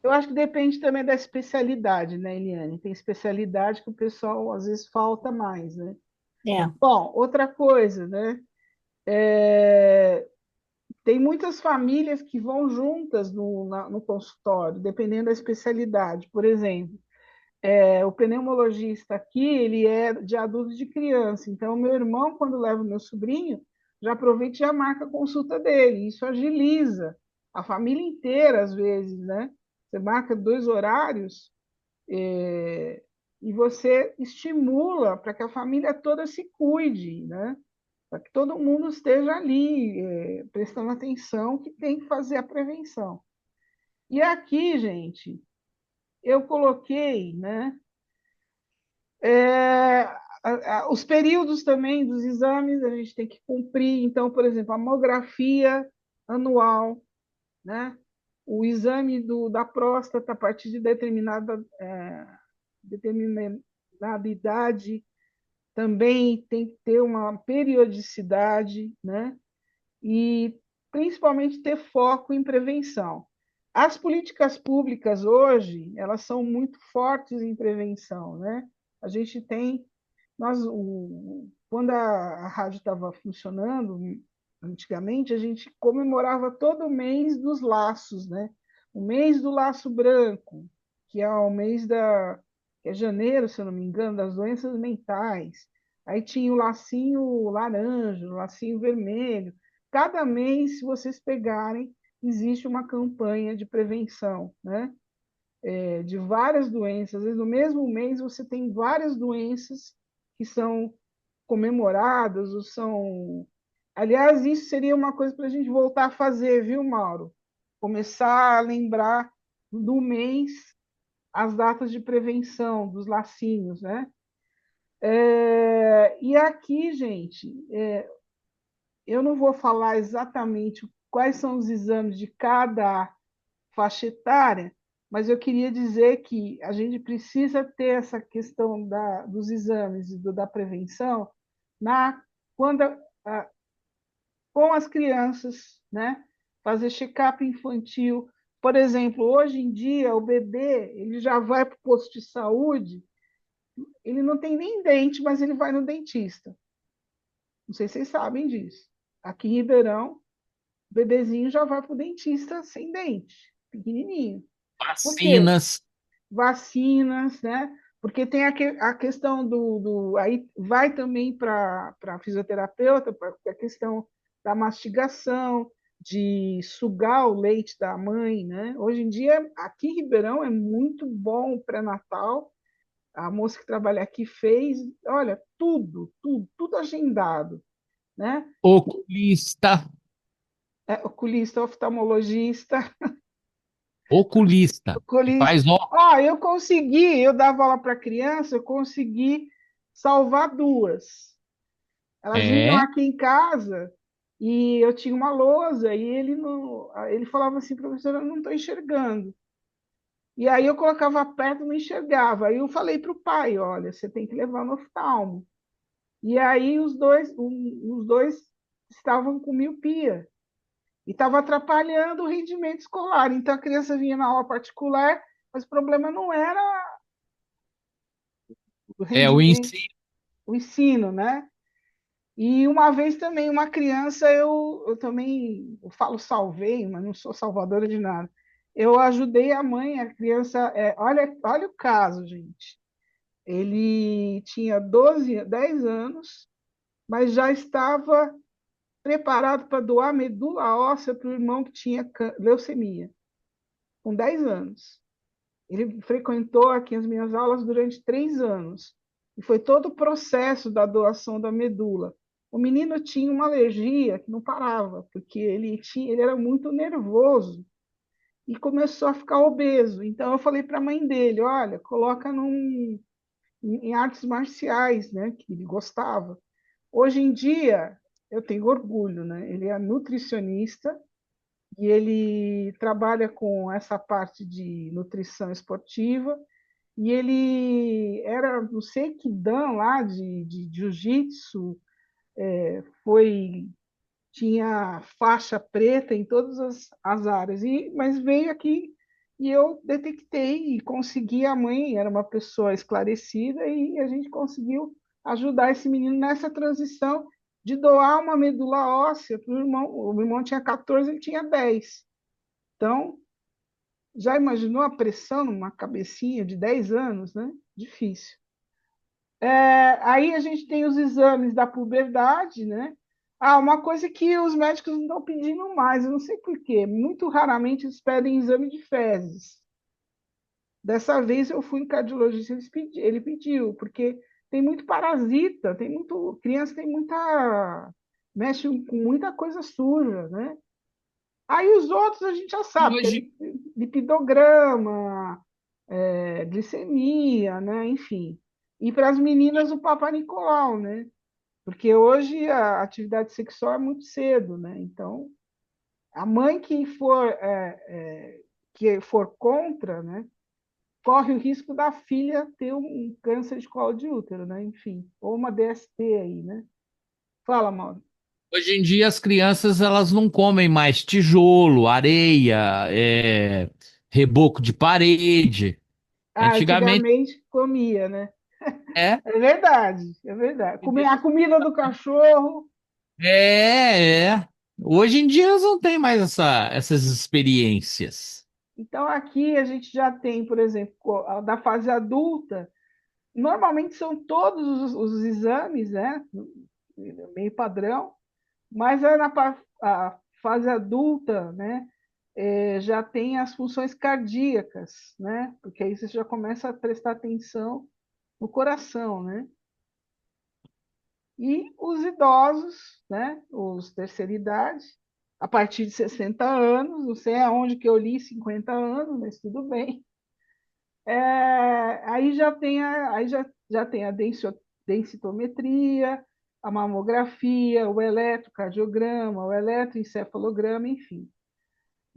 Eu acho que depende também da especialidade, né, Eliane? Tem especialidade que o pessoal às vezes falta mais, né? É. Bom, outra coisa, né? É, tem muitas famílias que vão juntas no consultório, dependendo da especialidade. Por exemplo, o pneumologista aqui, ele é de adulto e de criança. Então, meu irmão, quando leva o meu sobrinho, já aproveita e já marca a consulta dele. Isso agiliza a família inteira, às vezes, né? Você marca 2 horários, e você estimula para que a família toda se cuide, né? Para que todo mundo esteja ali, prestando atenção que tem que fazer a prevenção. E aqui, gente, eu coloquei, né, os períodos também dos exames, a gente tem que cumprir. Então, por exemplo, a mamografia anual, né? O exame da próstata a partir de determinada idade também tem que ter uma periodicidade, né? E principalmente ter foco em prevenção. As políticas públicas hoje, elas são muito fortes em prevenção, né? A gente tem, quando a rádio estava funcionando, antigamente, a gente comemorava todo mês dos laços, né? O mês do laço branco, que é o mês que é janeiro, se eu não me engano, das doenças mentais. Aí tinha o lacinho laranja, o lacinho vermelho. Cada mês, se vocês pegarem, existe uma campanha de prevenção, né? De várias doenças. Às vezes, no mesmo mês, você tem várias doenças que são comemoradas ou são. Aliás, isso seria uma coisa para a gente voltar a fazer, viu, Mauro? Começar a lembrar do mês as datas de prevenção dos lacinhos, né? E aqui, gente, eu não vou falar exatamente quais são os exames de cada faixa etária, mas eu queria dizer que a gente precisa ter essa questão dos exames e da prevenção na, quando, com as crianças, né? Fazer check-up infantil. Por exemplo, hoje em dia, o bebê ele já vai para o posto de saúde, ele não tem nem dente, mas ele vai no dentista. Não sei se vocês sabem disso. Aqui em Ribeirão, o bebezinho já vai para o dentista sem dente, pequenininho. Por quê? Vacinas. Vacinas, né? Porque tem a questão aí vai também para a fisioterapeuta, para a questão da mastigação, de sugar o leite da mãe, né? Hoje em dia, aqui em Ribeirão, é muito bom o pré-natal. A moça que trabalha aqui fez, olha, tudo agendado, né? Oculista. Oculista, oftalmologista, Oculista. Que oculista. faz ó. Eu dava aula para criança, eu consegui salvar 2. Elas vinham É. aqui em casa e eu tinha uma lousa e ele não, ele falava assim, professora, eu não estou enxergando. E aí eu colocava perto, não enxergava. Aí eu falei para o pai, olha, você tem que levar no oftalmo. E aí os dois estavam com miopia e estava atrapalhando o rendimento escolar. Então a criança vinha na aula particular, mas o problema não era o É o rendimento, ensino. o ensino, né? E uma vez também, uma criança, eu também, eu falo salvei, mas não sou salvadora de nada. eu ajudei a mãe, a criança. Olha o caso, gente. Ele tinha 10 anos, mas já estava preparado para doar medula óssea para o irmão que tinha leucemia, com 10 anos. Ele frequentou aqui as minhas aulas durante 3 anos. E foi todo o processo da doação da medula. O menino tinha uma alergia que não parava, porque ele era muito nervoso e começou a ficar obeso. Então eu falei para a mãe dele, olha, coloca em artes marciais, né, que ele gostava. Hoje em dia, eu tenho orgulho, né? Ele é nutricionista e ele trabalha com essa parte de nutrição esportiva e ele era, não sei que dan lá de jiu-jitsu, foi tinha faixa preta em todas as áreas, mas veio aqui e eu detectei e consegui, a mãe era uma pessoa esclarecida e a gente conseguiu ajudar esse menino nessa transição de doar uma medula óssea para o irmão. O irmão tinha 14, ele tinha 10. Então, já imaginou a pressão numa cabecinha de 10 anos, né? Difícil. Aí a gente tem os exames da puberdade, né? Uma coisa que os médicos não estão pedindo mais, eu não sei por quê. Muito raramente eles pedem exame de fezes. Dessa vez eu fui no cardiologista, ele pediu, porque tem muito parasita, criança tem mexe com muita coisa suja, né? Aí os outros a gente já sabe, que é Hoje, lipidograma, glicemia, né? Enfim. E para as meninas o Papa Nicolau, né? Porque hoje a atividade sexual é muito cedo, né? Então, a mãe que for contra, né? Corre o risco da filha ter um câncer de colo de útero, né? Enfim, ou uma DST aí, né? Fala, Mauro. hoje em dia as crianças elas não comem mais tijolo, areia, reboco de parede. Antigamente Antigamente comia, né? é, É verdade, é verdade. A comida do cachorro. é. Hoje em dia elas não têm mais essas experiências. Então, aqui a gente já tem, por exemplo, da fase adulta, normalmente são todos os exames, né? Meio padrão, mas a fase adulta, né? Já tem as funções cardíacas, né? Porque aí você já começa a prestar atenção no coração, né? E os idosos, né? Os terceira idade, a partir de 60 anos, não sei aonde que eu li 50 anos, mas tudo bem. Aí já tem a densitometria, a mamografia, o eletrocardiograma, o eletroencefalograma, enfim.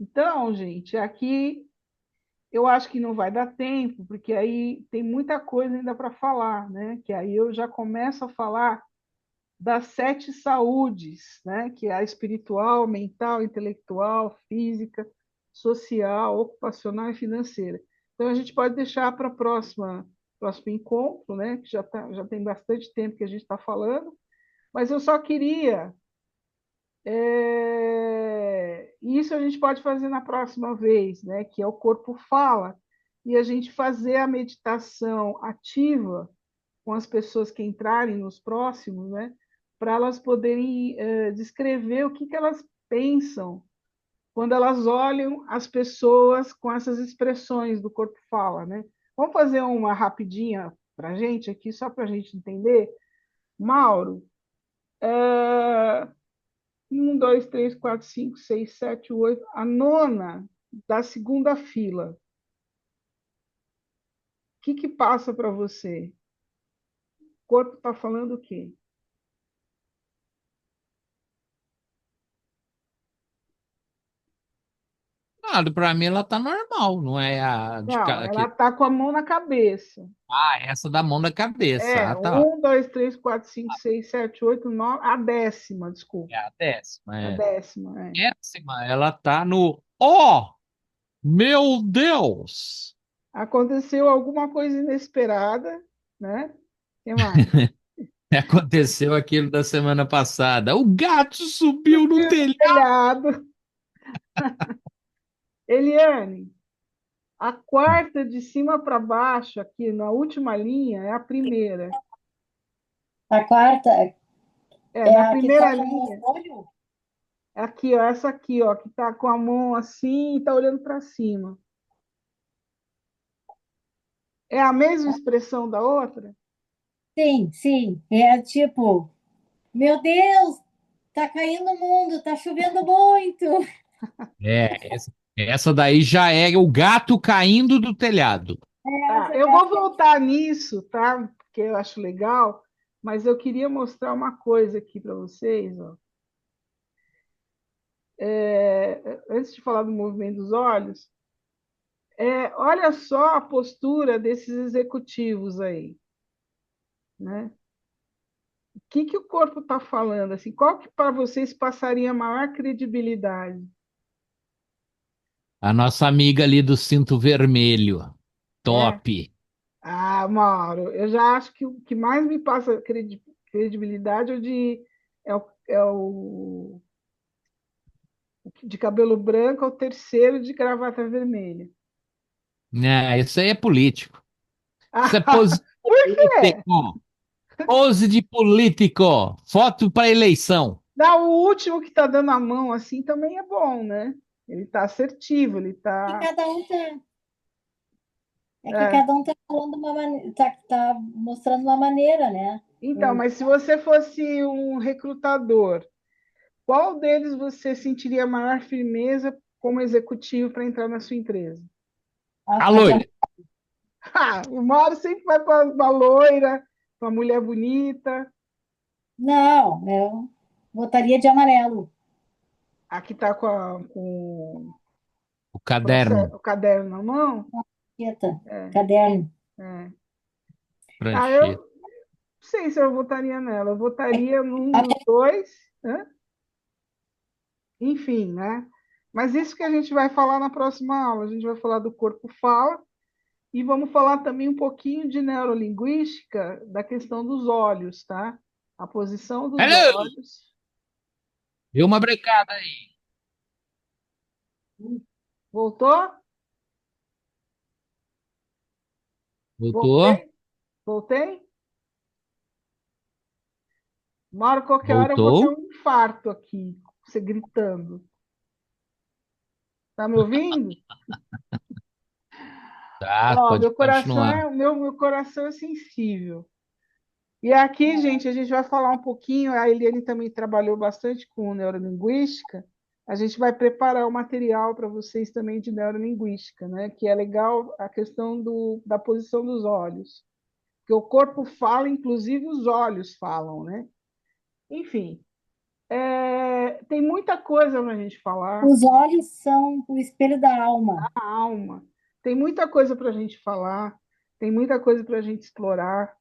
Então, gente, aqui eu acho que não vai dar tempo, porque aí tem muita coisa ainda para falar, né? Que aí eu já começo a falar das 7 saúdes, né? Que é a espiritual, mental, intelectual, física, social, ocupacional e financeira. Então a gente pode deixar para próximo encontro, né? Que já tem bastante tempo que a gente está falando, mas eu só queria isso a gente pode fazer na próxima vez, né? Que é o corpo fala e a gente fazer a meditação ativa com as pessoas que entrarem nos próximos, né? Para elas poderem descrever o que elas pensam quando elas olham as pessoas com essas expressões do corpo fala, né? Vamos fazer uma rapidinha para a gente aqui, só para a gente entender? Mauro, 1, 2, 3, 4, 5, 6, 7, 8, a nona da segunda fila. O que passa para você? O corpo está falando o quê? Nada, pra mim ela tá normal, não é a de Não, ela que... está com a mão na cabeça. Ah, essa da mão da cabeça. Ah, tá. 1, 2, 3, 4, 5, 6, 7, 8, 9. A décima, É desculpa. a décima, A é. décima, é. Décima, ela tá no ó, meu Deus! Aconteceu alguma coisa inesperada, né? O que mais? Aconteceu aquilo da semana passada. O gato subiu no telhado. Telhado. Eliane, a quarta de cima para baixo, aqui na última linha, é a primeira. A quarta é Na a que primeira está com linha, o olho? aqui, ó, essa aqui, ó, que está com a mão assim e está olhando para cima. É a mesma expressão da outra? Sim, sim. É tipo, meu Deus, tá caindo o mundo, tá chovendo muito. Essa daí já é o gato caindo do telhado. Tá, eu vou voltar nisso, tá? Porque eu acho legal, mas eu queria mostrar uma coisa aqui para vocês, ó. Antes de falar do movimento dos olhos, olha só a postura desses executivos aí, né? O que que o corpo está falando? Assim, qual que para vocês passaria a maior credibilidade? A nossa amiga ali do cinto vermelho. É? Top. Ah, Mauro, eu já acho que o que mais me passa credibilidade é o de cabelo branco, é o terceiro de gravata vermelha. Isso aí é político. Isso é Ah, pose por quê? político. Pose de político. Foto para eleição. Não, o último que está dando a mão assim também é bom, né? Ele está assertivo, ele E está. cada um tá, é que É. cada um tá falando uma maneira, tá mostrando uma maneira, né? Então, mas se você fosse um recrutador, qual deles você sentiria maior firmeza como executivo para entrar na sua empresa? A A de loira. O Mauro sempre vai para uma loira, para uma mulher bonita. Não, eu votaria de amarelo. Aqui está com O caderno. o caderno na mão. Quieta, É, caderno. é. Eu Prancheta. não sei se eu votaria nela. Eu votaria num dos dois. Hã? Enfim, né? Mas isso que a gente vai falar na próxima aula. A gente vai falar do corpo fala e vamos falar também um pouquinho de neurolinguística da questão dos olhos, tá? A posição dos Hello! olhos. Deu uma brecada aí. Voltou? Voltou? Voltei? Voltei? Mauro, qualquer hora eu vou ter Voltou? um infarto aqui, você gritando. Tá me ouvindo? Tá, Ó, pode continuar. meu coração é sensível. E aqui, gente, a gente vai falar um pouquinho, a Eliane também trabalhou bastante com neurolinguística, a gente vai preparar o material para vocês também de neurolinguística, né? Que é legal a questão da posição dos olhos. Porque o corpo fala, inclusive os olhos falam, né? Enfim, tem muita coisa para a gente falar, Os olhos são o espelho da alma. a alma, tem muita coisa para a gente falar, tem muita coisa para a gente explorar,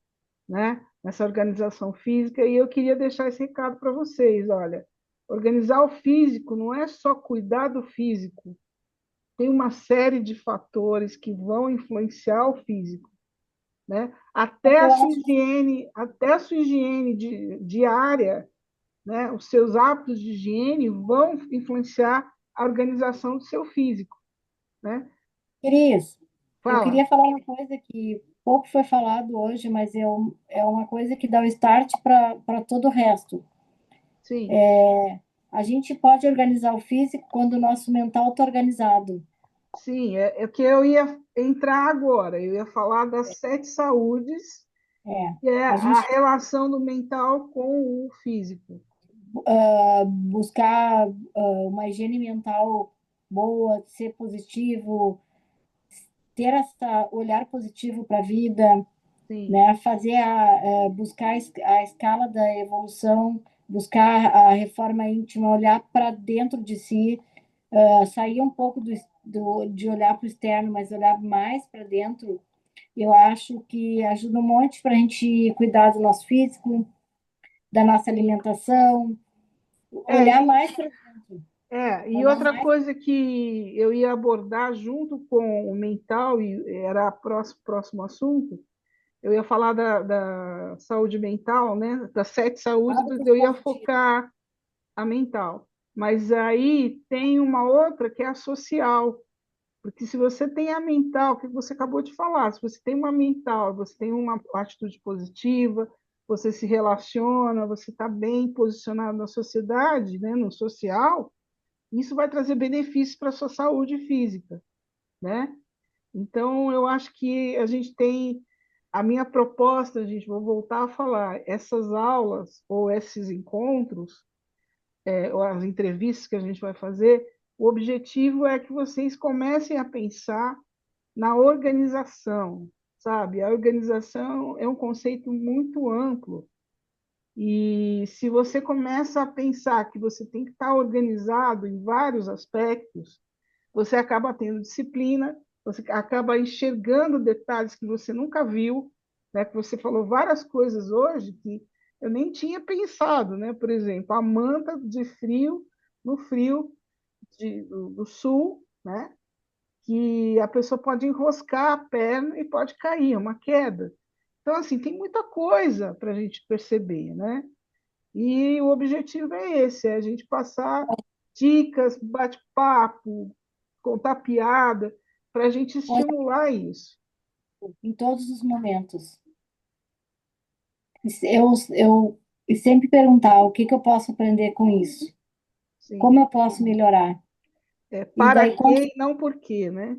né? Nessa organização física, e eu queria deixar esse recado para vocês, olha, organizar o físico não é só cuidar do físico, tem uma série de fatores que vão influenciar o físico, né? Eu acho Até a sua higiene diária, né? Os seus hábitos de higiene vão influenciar a organização do seu físico, né? Cris, eu Fala. queria falar uma coisa que pouco foi falado hoje, mas é uma coisa que dá o start para todo o resto. Sim, A gente pode organizar o físico quando o nosso mental está organizado. sim, é que eu ia entrar agora, eu ia falar das 7 saúdes, É, que é a a gente relação do mental com o físico. buscar uma higiene mental boa, ser positivo, ter essa olhar positivo para a vida, Sim, né? Buscar a escala da evolução, buscar a reforma íntima, olhar para dentro de si, sair um pouco de olhar para o externo, mas olhar mais para dentro. Eu acho que ajuda um monte para a gente cuidar do nosso físico, da nossa alimentação, é, olhar mais para dentro, e olhar outra mais. coisa que eu ia abordar junto com o mental, e era próximo assunto, eu ia falar da saúde mental, né? Das 7 saúdes, mas Hábitos eu ia positivos. focar a mental. Mas aí tem uma outra que é a social. Porque se você tem a mental, que você acabou de falar, se você tem uma mental, você tem uma atitude positiva, você se relaciona, você está bem posicionado na sociedade, né, no social, isso vai trazer benefícios para a sua saúde física, né? Então, eu acho que a gente tem a minha proposta, gente, vou voltar a falar, essas aulas ou esses encontros, ou as entrevistas que a gente vai fazer, o objetivo é que vocês comecem a pensar na organização, sabe? A organização é um conceito muito amplo e se você começa a pensar que você tem que estar organizado em vários aspectos, você acaba tendo disciplina, você acaba enxergando detalhes que você nunca viu, né? Que você falou várias coisas hoje que eu nem tinha pensado, né? Por exemplo, a manta de frio no frio do sul, né? Que a pessoa pode enroscar a perna e pode cair, é uma queda. Então, assim, tem muita coisa para a gente perceber, né? E o objetivo é esse, é a gente passar dicas, bate-papo, contar piada, para a gente estimular isso. Em todos os momentos. Eu sempre perguntar o que que eu posso aprender com isso, Sim. como eu posso melhorar. E Para daí, quê e não por quê, né?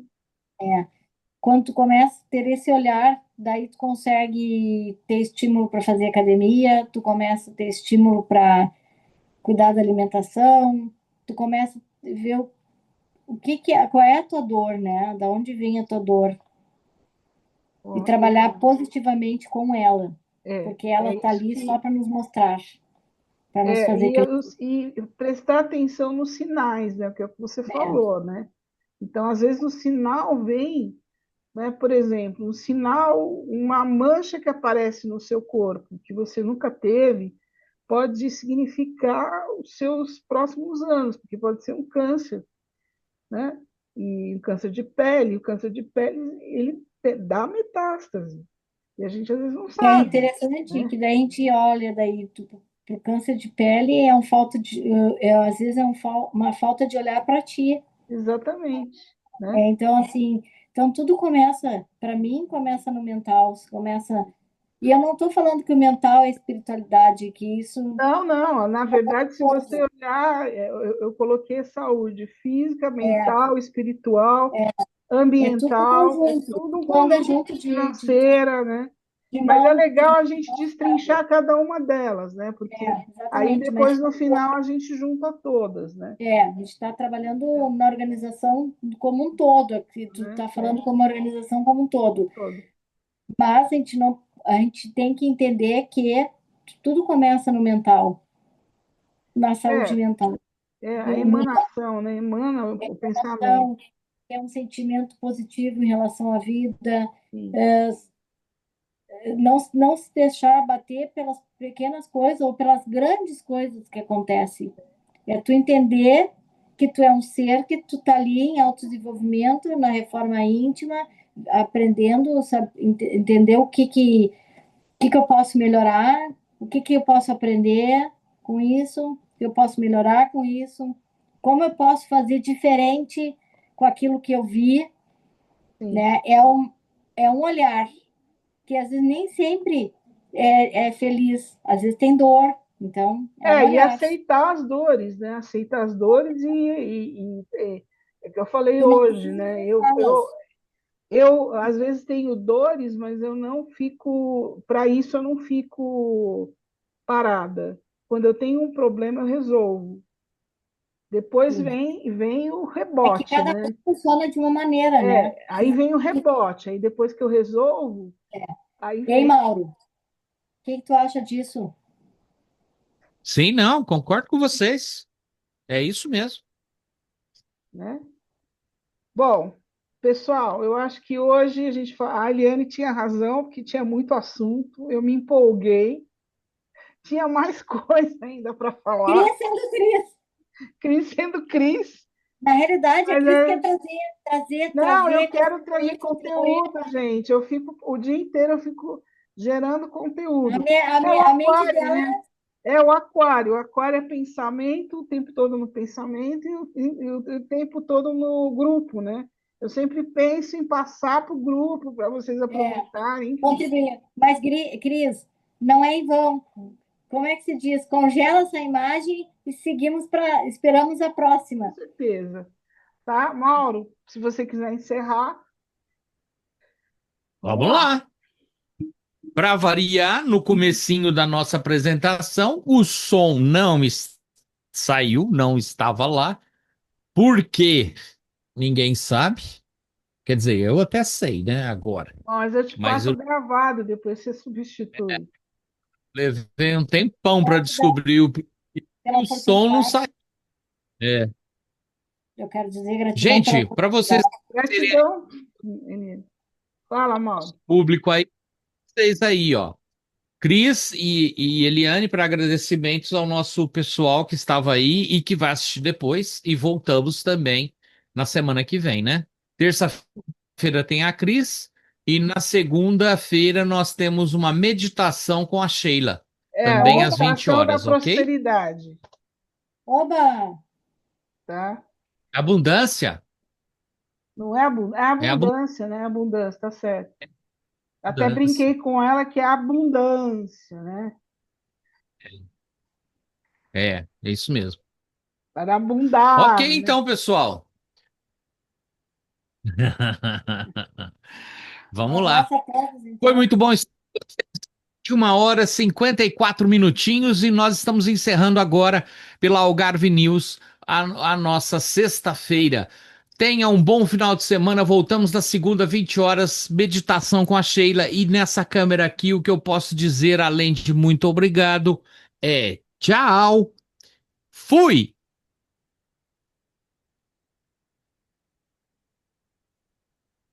quando tu começa a ter esse olhar, daí tu consegue ter estímulo para fazer academia, tu começa a ter estímulo para cuidar da alimentação, tu começa a ver o que que é, qual é a tua dor, né? Da onde vem a tua dor e Ó, trabalhar positivamente com ela, porque ela é tá isso ali só que para nos mostrar, para nos é, fazer crescer. e prestar atenção nos sinais, né? Que é o que você falou, né? Então, às vezes o sinal vem, né? Por exemplo, um sinal, uma mancha que aparece no seu corpo que você nunca teve, pode significar os seus próximos anos, porque pode ser um câncer, né? E o câncer de pele, ele dá metástase, e a gente às vezes não É sabe, interessante né? que daí a gente olha daí pro câncer de pele é um falta de às vezes é uma falta de olhar para ti. Exatamente, né? Então assim, então tudo começa, para mim começa no mental, começa. E eu não estou falando que o mental é espiritualidade, que isso Não, não, na verdade, se você olhar, eu coloquei saúde física, mental, espiritual, é tudo um ambiental, é conjunto, tudo um tudo anda conjunto, junto financeira, né? de Mas é mão, legal a gente destrinchar cada uma delas, né? Porque aí exatamente, mas depois no final a gente junta todas, né? a gente está trabalhando na organização como um todo, aqui tu Né? está falando como organização como um todo. Todo. Mas a gente não, a gente tem que entender que tudo começa no mental, na saúde É, mental. a emanação, né? Emana o pensamento. Então, é um sentimento positivo em relação à vida, Sim, não se deixar abater pelas pequenas coisas ou pelas grandes coisas que acontecem. É tu entender que tu é um ser que tu tá ali em autodesenvolvimento, na reforma íntima, aprendendo, sabe, entender o que eu posso melhorar, o que que eu posso aprender com isso, o que eu posso melhorar com isso, como eu posso fazer diferente com aquilo que eu vi, sim. né? É um olhar que às vezes nem sempre é feliz, às vezes tem dor, então é um É, e olhar. aceitar as dores, né? Aceitar as dores é que eu falei Tu não hoje, precisa né? deixá-las. Eu às vezes tenho dores, mas eu não fico, para isso eu não fico parada. Quando eu tenho um problema, eu resolvo. Depois vem o É que rebote, cada um né? funciona de uma maneira, né? Aí vem o rebote. Aí depois que eu resolvo, aí E aí, vem, Mauro, o que que tu acha disso? Sim, não, concordo com vocês. É isso mesmo. né? Bom, pessoal, eu acho que hoje a Aliane tinha razão, porque tinha muito assunto, eu me empolguei, tinha mais coisa ainda para falar. Cris sendo Cris. Cris sendo Cris, Na realidade, a mas Cris quer não, eu trazer quero trazer conhecimento. conteúdo, gente. Eu fico o dia inteiro eu fico gerando A, conteúdo. me, a, É o me, a mente aquário, dela né? É o aquário. O aquário é pensamento, o tempo todo no pensamento e o tempo todo no grupo, né? Eu sempre penso em passar para o grupo, para vocês aproveitarem. Enfim. Contribuir. Mas, Cris, não é em vão. Como é que se diz? Congela essa imagem e esperamos a próxima. Com certeza. Tá, Mauro, se você quiser encerrar. Vamos lá. Para variar, no comecinho da nossa apresentação, o som não saiu, não estava lá. Por quê? Ninguém sabe. Quer dizer, eu até sei, né, agora. Mas eu te Mas passo eu gravado, depois você substitui. levei um tempão para descobrir o som não saiu. É. Eu quero dizer gratidão. Gente, para vocês terem Gratidão, menino. Fala, Mauro. público aí, vocês aí, ó. Cris e Eliane, para agradecimentos ao nosso pessoal que estava aí e que vai assistir depois. E voltamos também na semana que vem, né? Terça-feira tem a Cris e na segunda-feira nós temos uma meditação com a Sheila. Também às 20 a horas, da ok? prosperidade. Oba! Tá? Abundância? Não é abundância, né? Abundância, tá certo. Até Abundância. brinquei com ela que é abundância, né? É isso mesmo. Para abundar. Ok, né? então, pessoal. Vamos lá. Foi muito bom. 1 hora e 54 minutinhos e nós estamos encerrando agora pela Algarve News a nossa sexta-feira. Tenha um bom final de semana. Voltamos na segunda, 20 horas, meditação com a Sheila. E nessa câmera aqui, o que eu posso dizer, além de muito obrigado, é tchau. Fui!